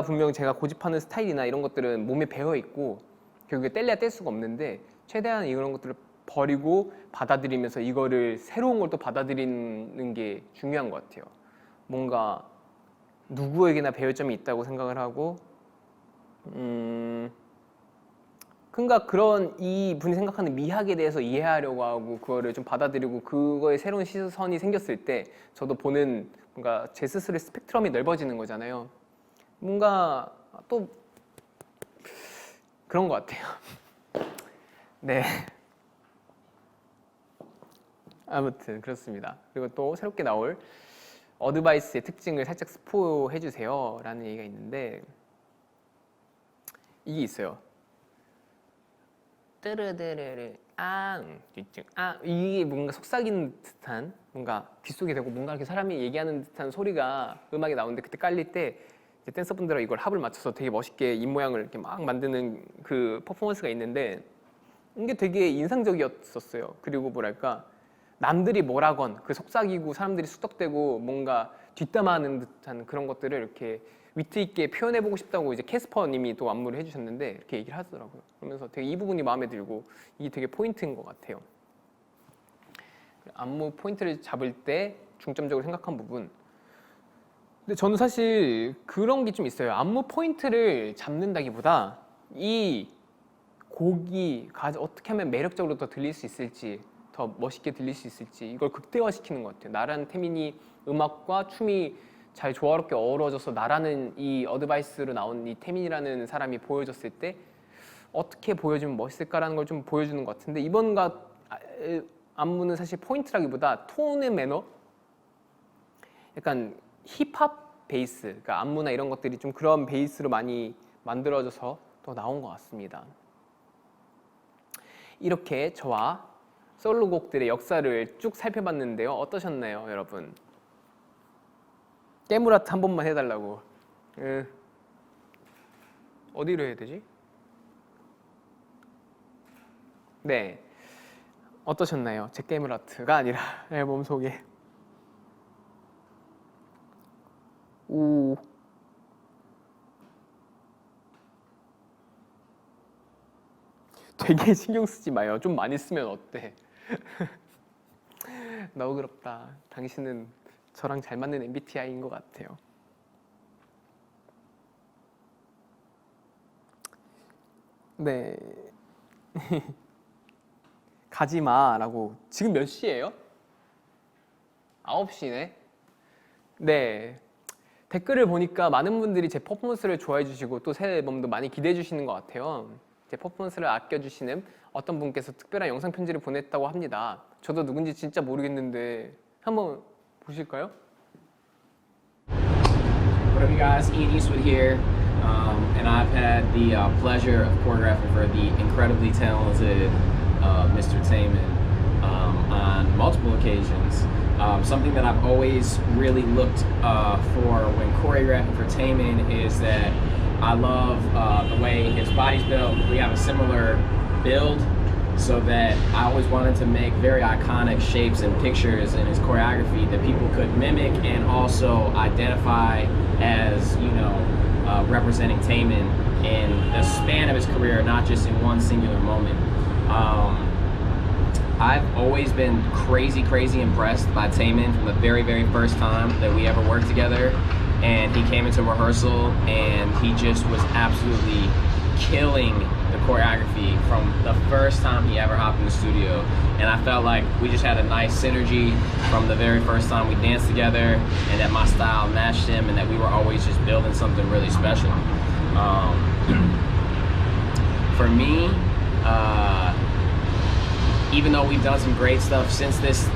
분명 제가 고집하는 스타일이나 이런 것들은 몸에 배어 있고 결국에 뗄래야 뗄 수가 없는데 최대한 이런 것들을 버리고 받아들이면서 이거를 새로운 걸 또 받아들이는 게 중요한 것 같아요. 뭔가 누구에게나 배울 점이 있다고 생각을 하고 그러니까 그런 이 분이 생각하는 미학에 대해서 이해하려고 하고 그거를 좀 받아들이고 그거에 새로운 시선이 생겼을 때 저도 보는 뭔가 제 스스로의 스펙트럼이 넓어지는 거잖아요. 뭔가 또 그런 것 같아요. 네. 아무튼 그렇습니다. 그리고 또 새롭게 나올 어드바이스의 특징을 살짝 스포해 주세요 라는 얘기가 있는데 이게 있어요. 뜨르르르르 이게 뭔가 속삭이는 듯한 뭔가 귓속에 대고 뭔가 이렇게 사람이 얘기하는 듯한 소리가 음악에 나오는데 그때 깔릴 때 댄서분들과 이걸 합을 맞춰서 되게 멋있게 입 모양을 이렇게 막 만드는 그 퍼포먼스가 있는데 이게 되게 인상적이었었어요. 그리고 뭐랄까 남들이 뭐라건 그 속삭이고 사람들이 쑥덕대고 뭔가 뒷담화하는 듯한 그런 것들을 이렇게 위트 있게 표현해보고 싶다고 이제 캐스퍼님이 또 안무를 해주셨는데 이렇게 얘기를 하더라고요. 그러면서 되게 이 부분이 마음에 들고 이게 되게 포인트인 것 같아요. 안무 포인트를 잡을 때 중점적으로 생각한 부분. 근데 저는 사실 그런 게 좀 있어요. 안무 포인트를 잡는다기보다 이 곡이 어떻게 하면 매력적으로 더 들릴 수 있을지 더 멋있게 들릴 수 있을지 이걸 극대화시키는 것 같아요. 나라는 태민이 음악과 춤이 잘 조화롭게 어우러져서 나라는 이 어드바이스로 나온 이 태민이라는 사람이 보여졌을 때 어떻게 보여주면 멋있을까라는 걸 좀 보여주는 것 같은데 이번과 안무는 사실 포인트라기보다 톤의 매너? 약간 힙합 베이스, 그러니까 안무나 이런 것들이 좀 그런 베이스로 많이 만들어져서 더 나온 것 같습니다. 이렇게 저와 솔로곡들의 역사를 쭉 살펴봤는데요. 어떠셨나요, 여러분? 깨물아트 한 번만 해달라고. 어디로 해야 되지? 네, 어떠셨나요? 제 깨물아트가 아니라 앨범 소개. 오. 되게 신경 쓰지 마요. 좀 많이 쓰면 어때? 너그럽다. 당신은 저랑 잘 맞는 MBTI인 것 같아요. 네. 가지마라고. 지금 몇 시예요? 9시네. 네. 댓글을 보니까 많은 분들이 제 퍼포먼스를 좋아해 주시고 또 새 앨범도 많이 기대해 주시는 것 같아요. 제 퍼포먼스를 아껴주시는 어떤 분께서 특별한 영상 편지를 보냈다고 합니다. 저도 누군지 진짜 모르겠는데 한번 보실까요? What up, you guys? Ian Eastwood here, and I've had the pleasure of choreographing for the incredibly talented Mr. Taman on multiple occasions. Something that I've always really looked for when choreographing for Taman is that I love the way his body's built. We have a similar build, so that I always wanted to make very iconic shapes and pictures in his choreography that people could mimic and also identify as, you know, representing Taman in the span of his career, not just in one singular moment. I've always been crazy impressed by Taman from the very first time that we ever worked together. And he came into rehearsal and he just was absolutely killing the choreography from the first time he ever hopped in the studio. And I felt like we just had a nice synergy from the very first time we danced together, and that my style matched him, and that we were always just building something really special. For me, even though we've done some great stuff since this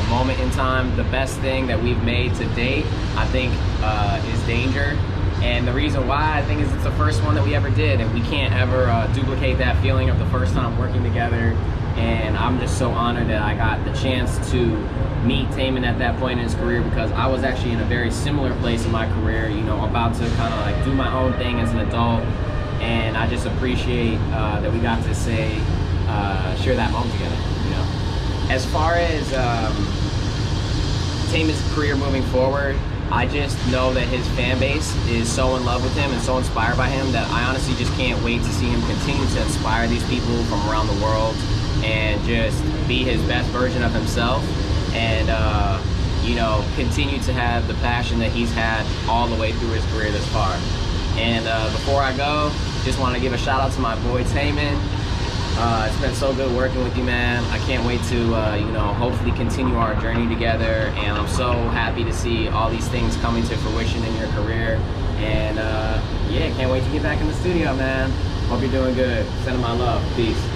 moment in time, the best thing that we've made to date, I think, is Danger. And the reason why, I think, is it's the first one that we ever did, and we can't ever duplicate that feeling of the first time working together. And I'm just so honored that I got the chance to meet Taemin at that point in his career, because I was actually in a very similar place in my career, you know, about to kind of like do my own thing as an adult. And I just appreciate that we got to share that moment together, you know. As far as Taemin's career moving forward, I just know that his fan base is so in love with him and so inspired by him that I honestly just can't wait to see him continue to inspire these people from around the world and just be his best version of himself, and you know, continue to have the passion that he's had all the way through his career this far. And before I go, just want to give a shout out to my boy Taemin. It's been so good working with you, man. I can't wait to you know, hopefully continue our journey together, and I'm so happy to see all these things coming to fruition in your career. And yeah, can't wait to get back in the studio, man. Hope you're doing good. Sending my love. Peace.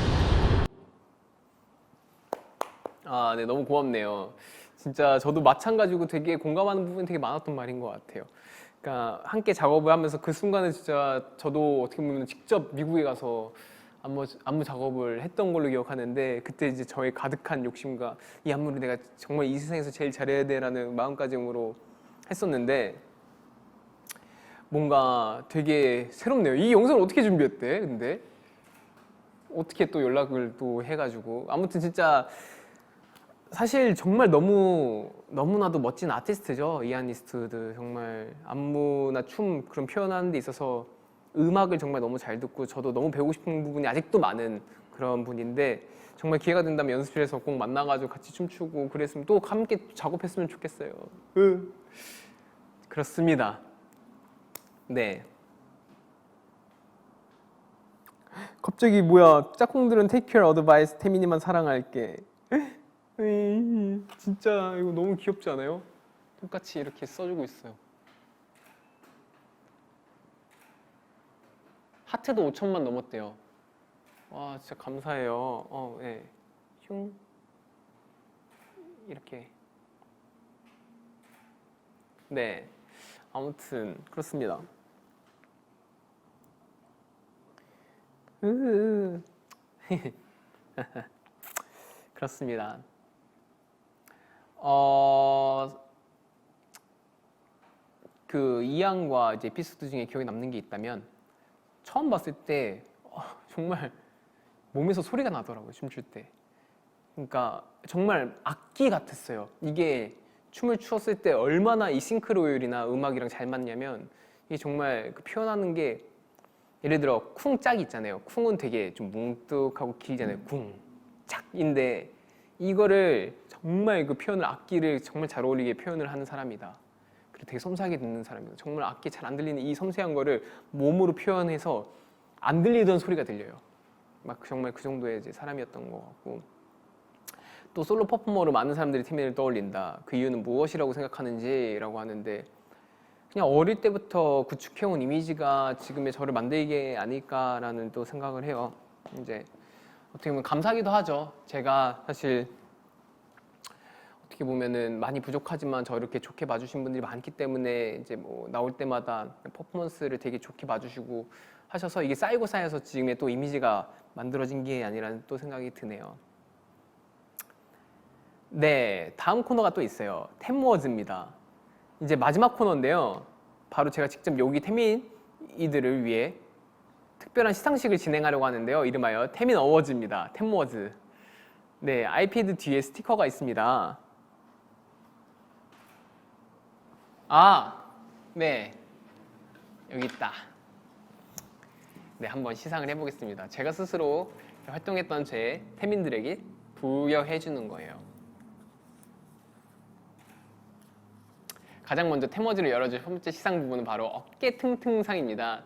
아, 네, 너무 고맙네요. 진짜 저도 마찬가지고 되게 공감하는 부분이 되게 많았던 말인 것 같아요. 그러니까 함께 작업을 하면서 그 순간에 진짜 저도 어떻게 보면 직접 미국에 가서 안무 작업을 했던 걸로 기억하는데, 그때 이제 저의 가득한 욕심과 이 안무를 내가 정말 이 세상에서 제일 잘해야 돼라는 마음가짐으로 했었는데, 뭔가 되게 새롭네요. 이 영상을 어떻게 준비했대? 근데 어떻게 또 연락을 또 해가지고, 아무튼 진짜 사실 정말 너무나도 멋진 아티스트죠. 이안 이스트우드. 정말 안무나 춤 그런 표현하는 데 있어서 음악을 정말 너무 잘 듣고, 저도 너무 배우고 싶은 부분이 아직도 많은 그런 분인데, 정말 기회가 된다면 연습실에서 꼭 만나가지고 같이 춤추고 그랬으면, 또 함께 작업했으면 좋겠어요. 그렇습니다. 네. 갑자기 뭐야, 짝꿍들은 take your advice, 태민이만 사랑할게. 진짜 이거 너무 귀엽지 않아요? 똑같이 이렇게 써주고 있어요. 하트도 5천만 넘었대요. 와, 진짜 감사해요. 네. 흉. 이렇게. 네. 아무튼 그렇습니다. 그렇습니다. 그 이안과 이제 에피소드 중에 기억에 남는 게 있다면, 처음 봤을 때 정말 몸에서 소리가 나더라고요, 춤출 때. 그러니까 정말 악기 같았어요. 이게 춤을 추었을 때 얼마나 이 싱크로율이나 음악이랑 잘 맞냐면, 이게 정말 그 표현하는 게, 예를 들어 쿵짝 있잖아요. 쿵은 되게 좀 뭉뚝하고 길잖아요. 쿵, 짝인데 이거를 정말 그 표현을, 악기를 정말 잘 어울리게 표현을 하는 사람이다. 그리고 되게 섬세하게 듣는 사람이다. 정말 악기 잘 안 들리는 이 섬세한 거를 몸으로 표현해서 안 들리던 소리가 들려요. 막 정말 그 정도의 이제 사람이었던 것 같고, 또 솔로 퍼포머로 많은 사람들이 태민을 떠올린다. 그 이유는 무엇이라고 생각하는지라고 하는데, 그냥 어릴 때부터 구축해온 이미지가 지금의 저를 만들게 아닐까라는 또 생각을 해요. 이제 어떻게 보면 감사하기도 하죠. 제가 사실 어떻게 보면은 많이 부족하지만 저 이렇게 좋게 봐주신 분들이 많기 때문에, 이제 뭐 나올 때마다 퍼포먼스를 되게 좋게 봐주시고 하셔서 이게 쌓이고 쌓여서 지금의 또 이미지가 만들어진 게 아니라는 또 생각이 드네요. 네, 다음 코너가 또 있어요. 템워즈입니다. 이제 마지막 코너인데요. 바로 제가 직접 여기 태민이들을 위해 특별한 시상식을 진행하려고 하는데요. 이름하여 태민 어워즈입니다. 템워즈. 네, 아이패드 뒤에 스티커가 있습니다. 네, 여기 있다. 네, 한번 시상을 해보겠습니다. 제가 스스로 활동했던 제 태민들에게 부여해주는 거예요. 가장 먼저 템워즈를 열어줄 첫 번째 시상 부분은 바로 어깨 튼튼상입니다.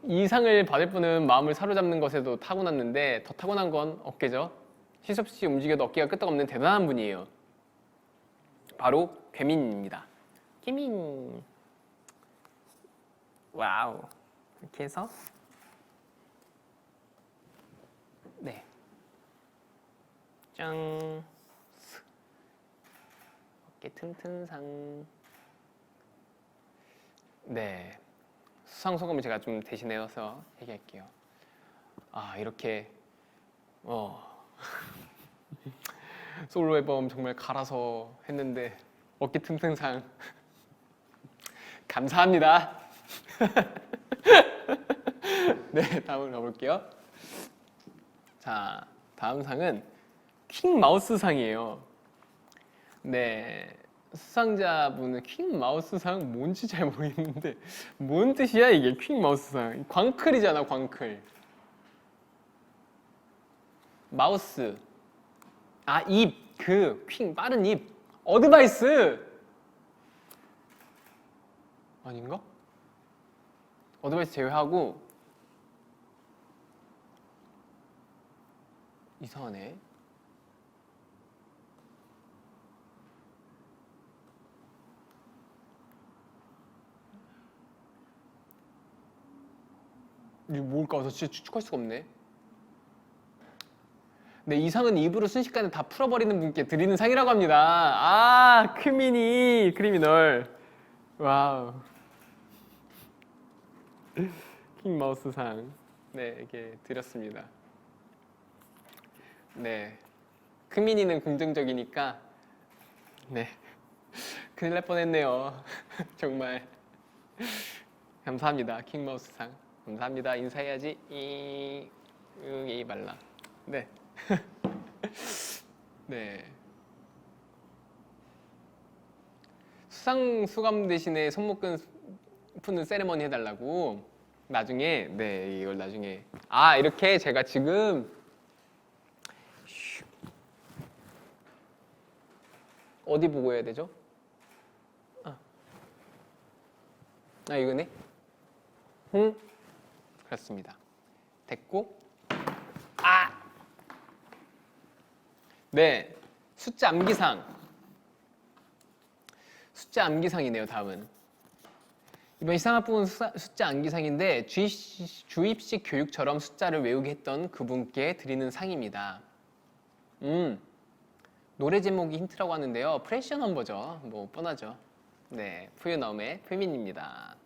이 상을 받을 분은 마음을 사로잡는 것에도 타고났는데, 더 타고난 건 어깨죠. 쉴 새 없이 움직여도 어깨가 끄떡없는 대단한 분이에요. 바로 괴민입니다. 괴민. 와우. 이렇게 해서, 네, 짱. 어깨 튼튼상. 네. 수상 소감을 제가 좀 대신해서 얘기할게요. 아, 이렇게 솔로 앨범 정말 갈아서 했는데 어깨 튼튼상 감사합니다. 네, 다음으로 가볼게요. 자, 다음 상은 킹 마우스 상이에요. 네, 수상자분은 킹 마우스 상 뭔지 잘 모르겠는데 뭔 뜻이야 이게 킹 마우스 상? 광클이잖아, 광클. 마우스. 아, 입. 그 킹 빠른 입. 어드바이스. 아닌가? 어드바이스 제외하고 이상하네. 이게 뭘까? 저 진짜 추측할 수가 없네. 네, 이 상은 입으로 순식간에 다 풀어버리는 분께 드리는 상이라고 합니다. 아, 크미니 크리미널. 와우. 킹 마우스 상. 네, 이렇게 드렸습니다. 네, 크미니는 긍정적이니까 네, 큰일 날 뻔했네요. 정말 감사합니다. 킹 마우스 상 감사합니다. 인사해야지. 이 말라. 네. 네. 수상 수감 대신에 손목끈 푸는 세레머니 해달라고. 나중에, 네, 이걸 나중에. 아, 이렇게 제가 지금 어디 보고 해야 되죠? 아, 이거네. 그렇습니다. 됐고. 아! 네, 숫자 암기상. 숫자 암기상이네요. 다음은 이번 시상학부는 숫자 암기상인데 주입식 교육처럼 숫자를 외우게 했던 그분께 드리는 상입니다. 노래 제목이 힌트라고 하는데요. 프레셔 넘버죠. 뭐 뻔하죠. 네, 푸유넘의 푸민입니다.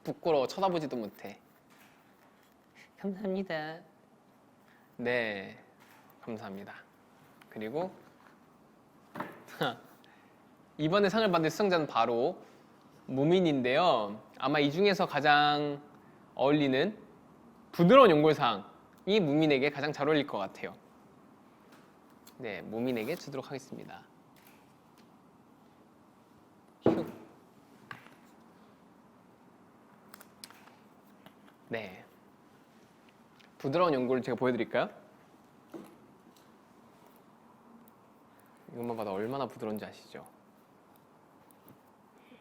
부끄러워, 쳐다보지도 못해. 감사합니다. 네, 감사합니다. 그리고 이번에 상을 받을 수상자는 바로 무민인데요. 아마 이 중에서 가장 어울리는 부드러운 연골상이 무민에게 가장 잘 어울릴 것 같아요. 네, 무민에게 주도록 하겠습니다. 휴. 네, 부드러운 연골을 제가 보여드릴까요? 이것만 봐도 얼마나 부드러운지 아시죠?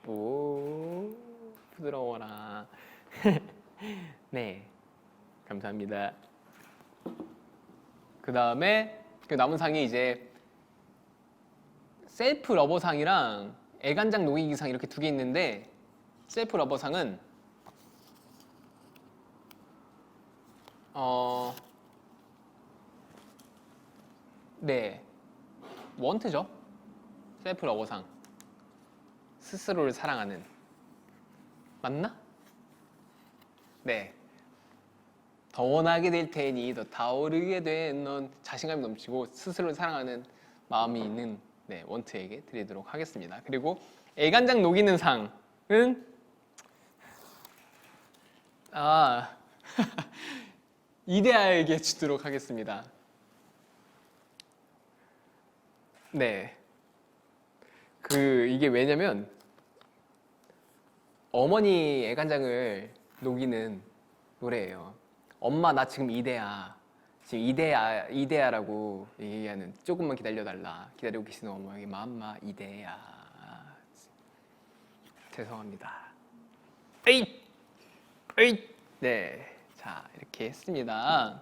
오, 부드러워라. 네, 감사합니다. 그 다음에 그 남은 상이 이제 셀프 러버상이랑 애간장 녹이기상 이렇게 두 개 있는데, 셀프 러버상은 네, 원트죠. 셀프 러버상. 스스로를 사랑하는. 맞나? 네. 더 원하게 될 테니 더 타오르게 된 넌. 자신감이 넘치고 스스로를 사랑하는 마음이 있는, 네, 원트에게 드리도록 하겠습니다. 그리고 애간장 녹이는 상은 이데아에게 주도록 하겠습니다. 네. 이게 왜냐면 어머니 애간장을 녹이는 노래예요. 엄마 나 지금 이데아. 지금 이데아라고 얘기하는, 조금만 기다려달라. 기다리고 계시는 어머니 맘마 이데아. 죄송합니다. 에잇! 네. 자, 이렇게 했습니다.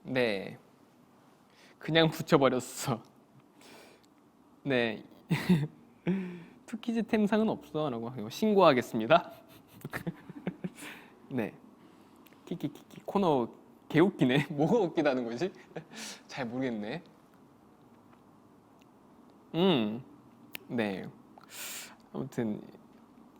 네. 그냥 붙여버렸어. 네. 투키즈 템상은 없어 라고 신고하겠습니다. 네. 키키키키 코너 개웃기네. 뭐가 웃기다는 거지? 잘 모르겠네. 네. 아무튼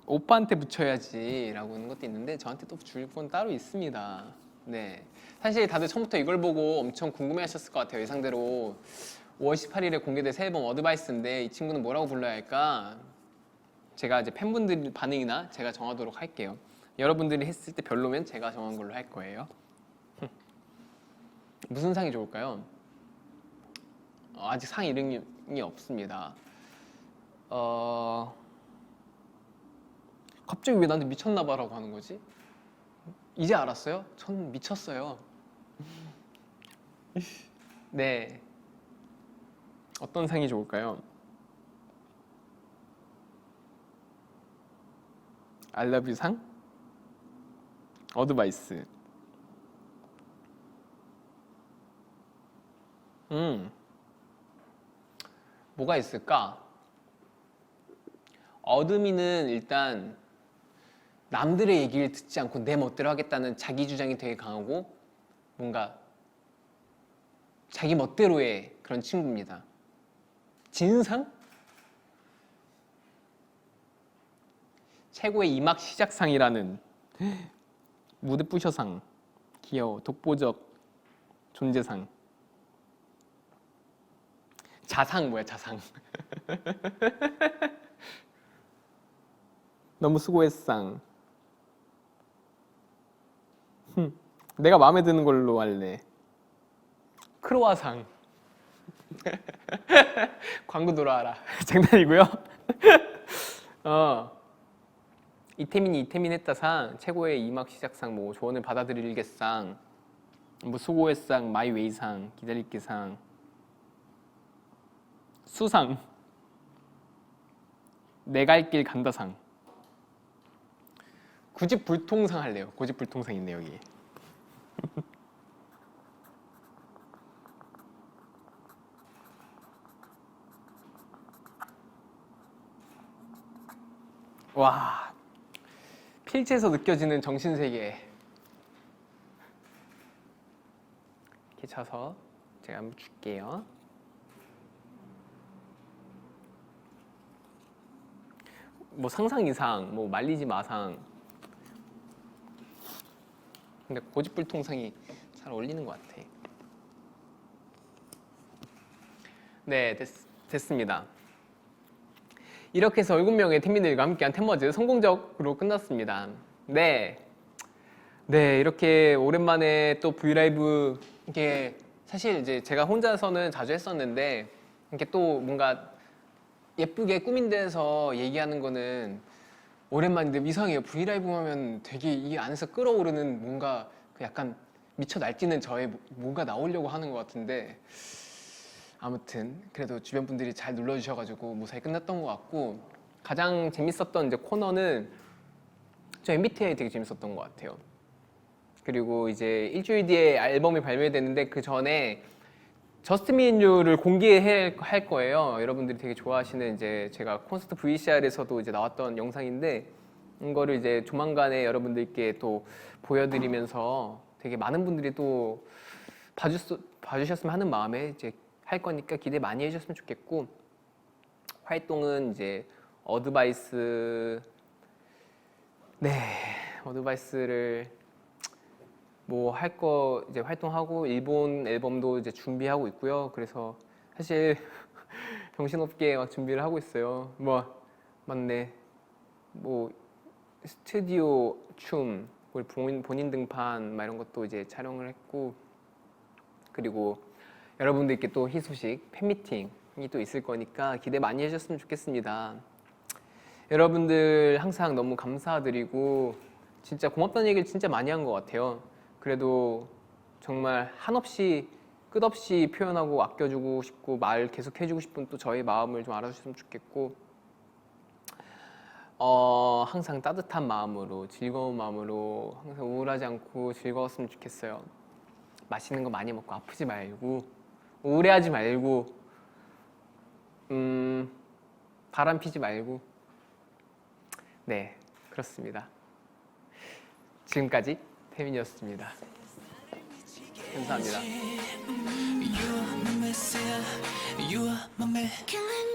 오빠한테 붙여야지라고 하는 것도 있는데 저한테 또 줄 건 따로 있습니다. 네. 사실 다들 처음부터 이걸 보고 엄청 궁금해하셨을 것 같아요. 예상대로 5월 18일에 공개될 새 앨범 어드바이스인데 이 친구는 뭐라고 불러야 할까? 제가 이제 팬분들 반응이나 제가 정하도록 할게요. 여러분들이 했을 때 별로면 제가 정한 걸로 할 거예요. 무슨 상이 좋을까요? 아직 상 이름이 없습니다. 갑자기 왜 나한테 미쳤나봐라고 하는 거지? 이제 알았어요? 전 미쳤어요. 네. 어떤 상이 좋을까요? I love you 상? 어드바이스. 뭐가 있을까? 어드미는 일단 남들의 얘기를 듣지 않고 내 멋대로 하겠다는 자기 주장이 되게 강하고 뭔가 자기 멋대로의 그런 친구입니다. 진상? 최고의 이막 시작상이라는 무대 부셔상, 귀여워, 독보적 존재상. 자상 뭐야 자상. 너무 수고했상. 내가 마음에 드는 걸로 할래. 크로아상. 광고 돌아와라. 장난이고요. 이태민이 이태민했다상, 최고의 이막 시작상, 뭐 조언을 받아들일게상, 뭐 수고했상, 마이웨이상, 기다릴게상, 수상, 내 갈 길 간다상. 고집불통상 할래요. 고집불통상 있네 여기. 와, 필체에서 느껴지는 정신세계. 이렇게 쳐서 제가 한번 줄게요. 뭐 상상 이상, 뭐 말리지 마상. 근데 고집불통상이 잘 어울리는 것 같아. 네, 됐습니다. 이렇게 해서 7명의 팀민들과 함께한 템머즈 성공적으로 끝났습니다. 네, 이렇게 오랜만에 또 브이라이브, 이게 사실 이제 제가 혼자서는 자주 했었는데 이렇게 또 뭔가 예쁘게 꾸민 데서 얘기하는 거는 오랜만인데 이상해요. 브이라이브 하면 되게 이 안에서 끓어오르는 뭔가 그 약간 미쳐 날뛰는 저의 뭔가 나오려고 하는 것 같은데, 아무튼 그래도 주변 분들이 잘 눌러주셔가지고 무사히 끝났던 것 같고, 가장 재밌었던 이제 코너는 저 MBTI 되게 재밌었던 것 같아요. 그리고 이제 일주일 뒤에 앨범이 발매되는데 그 전에 저스트 미 앤 유를 공개할 거예요. 여러분들이 되게 좋아하시는 이제 제가 콘서트 VCR에서도 이제 나왔던 영상인데, 이거를 이제 조만간에 여러분들께 또 보여드리면서 되게 많은 분들이 또 봐주셨으면 하는 마음에 이제 할 거니까 기대 많이 해주셨으면 좋겠고, 활동은 이제 어드바이스를 뭐 할 거 이제 활동하고 일본 앨범도 이제 준비하고 있고요. 그래서 사실 정신없게 막 준비를 하고 있어요. 뭐 맞네. 뭐 스튜디오 춤, 본인 등판 막 이런 것도 이제 촬영을 했고, 그리고 여러분들께 또 희소식 팬미팅이 또 있을 거니까 기대 많이 해주셨으면 좋겠습니다. 여러분들 항상 너무 감사드리고 진짜 고맙다는 얘기를 진짜 많이 한 것 같아요. 그래도 정말 한없이 끝없이 표현하고 아껴주고 싶고 말 계속 해주고 싶은 또 저의 마음을 좀 알아주셨으면 좋겠고, 항상 따뜻한 마음으로, 즐거운 마음으로, 항상 우울하지 않고 즐거웠으면 좋겠어요. 맛있는 거 많이 먹고 아프지 말고 우울해하지 말고 바람 피지 말고. 네, 그렇습니다. 지금까지 태민이었습니다. 감사합니다. You are my messiah. You are my man.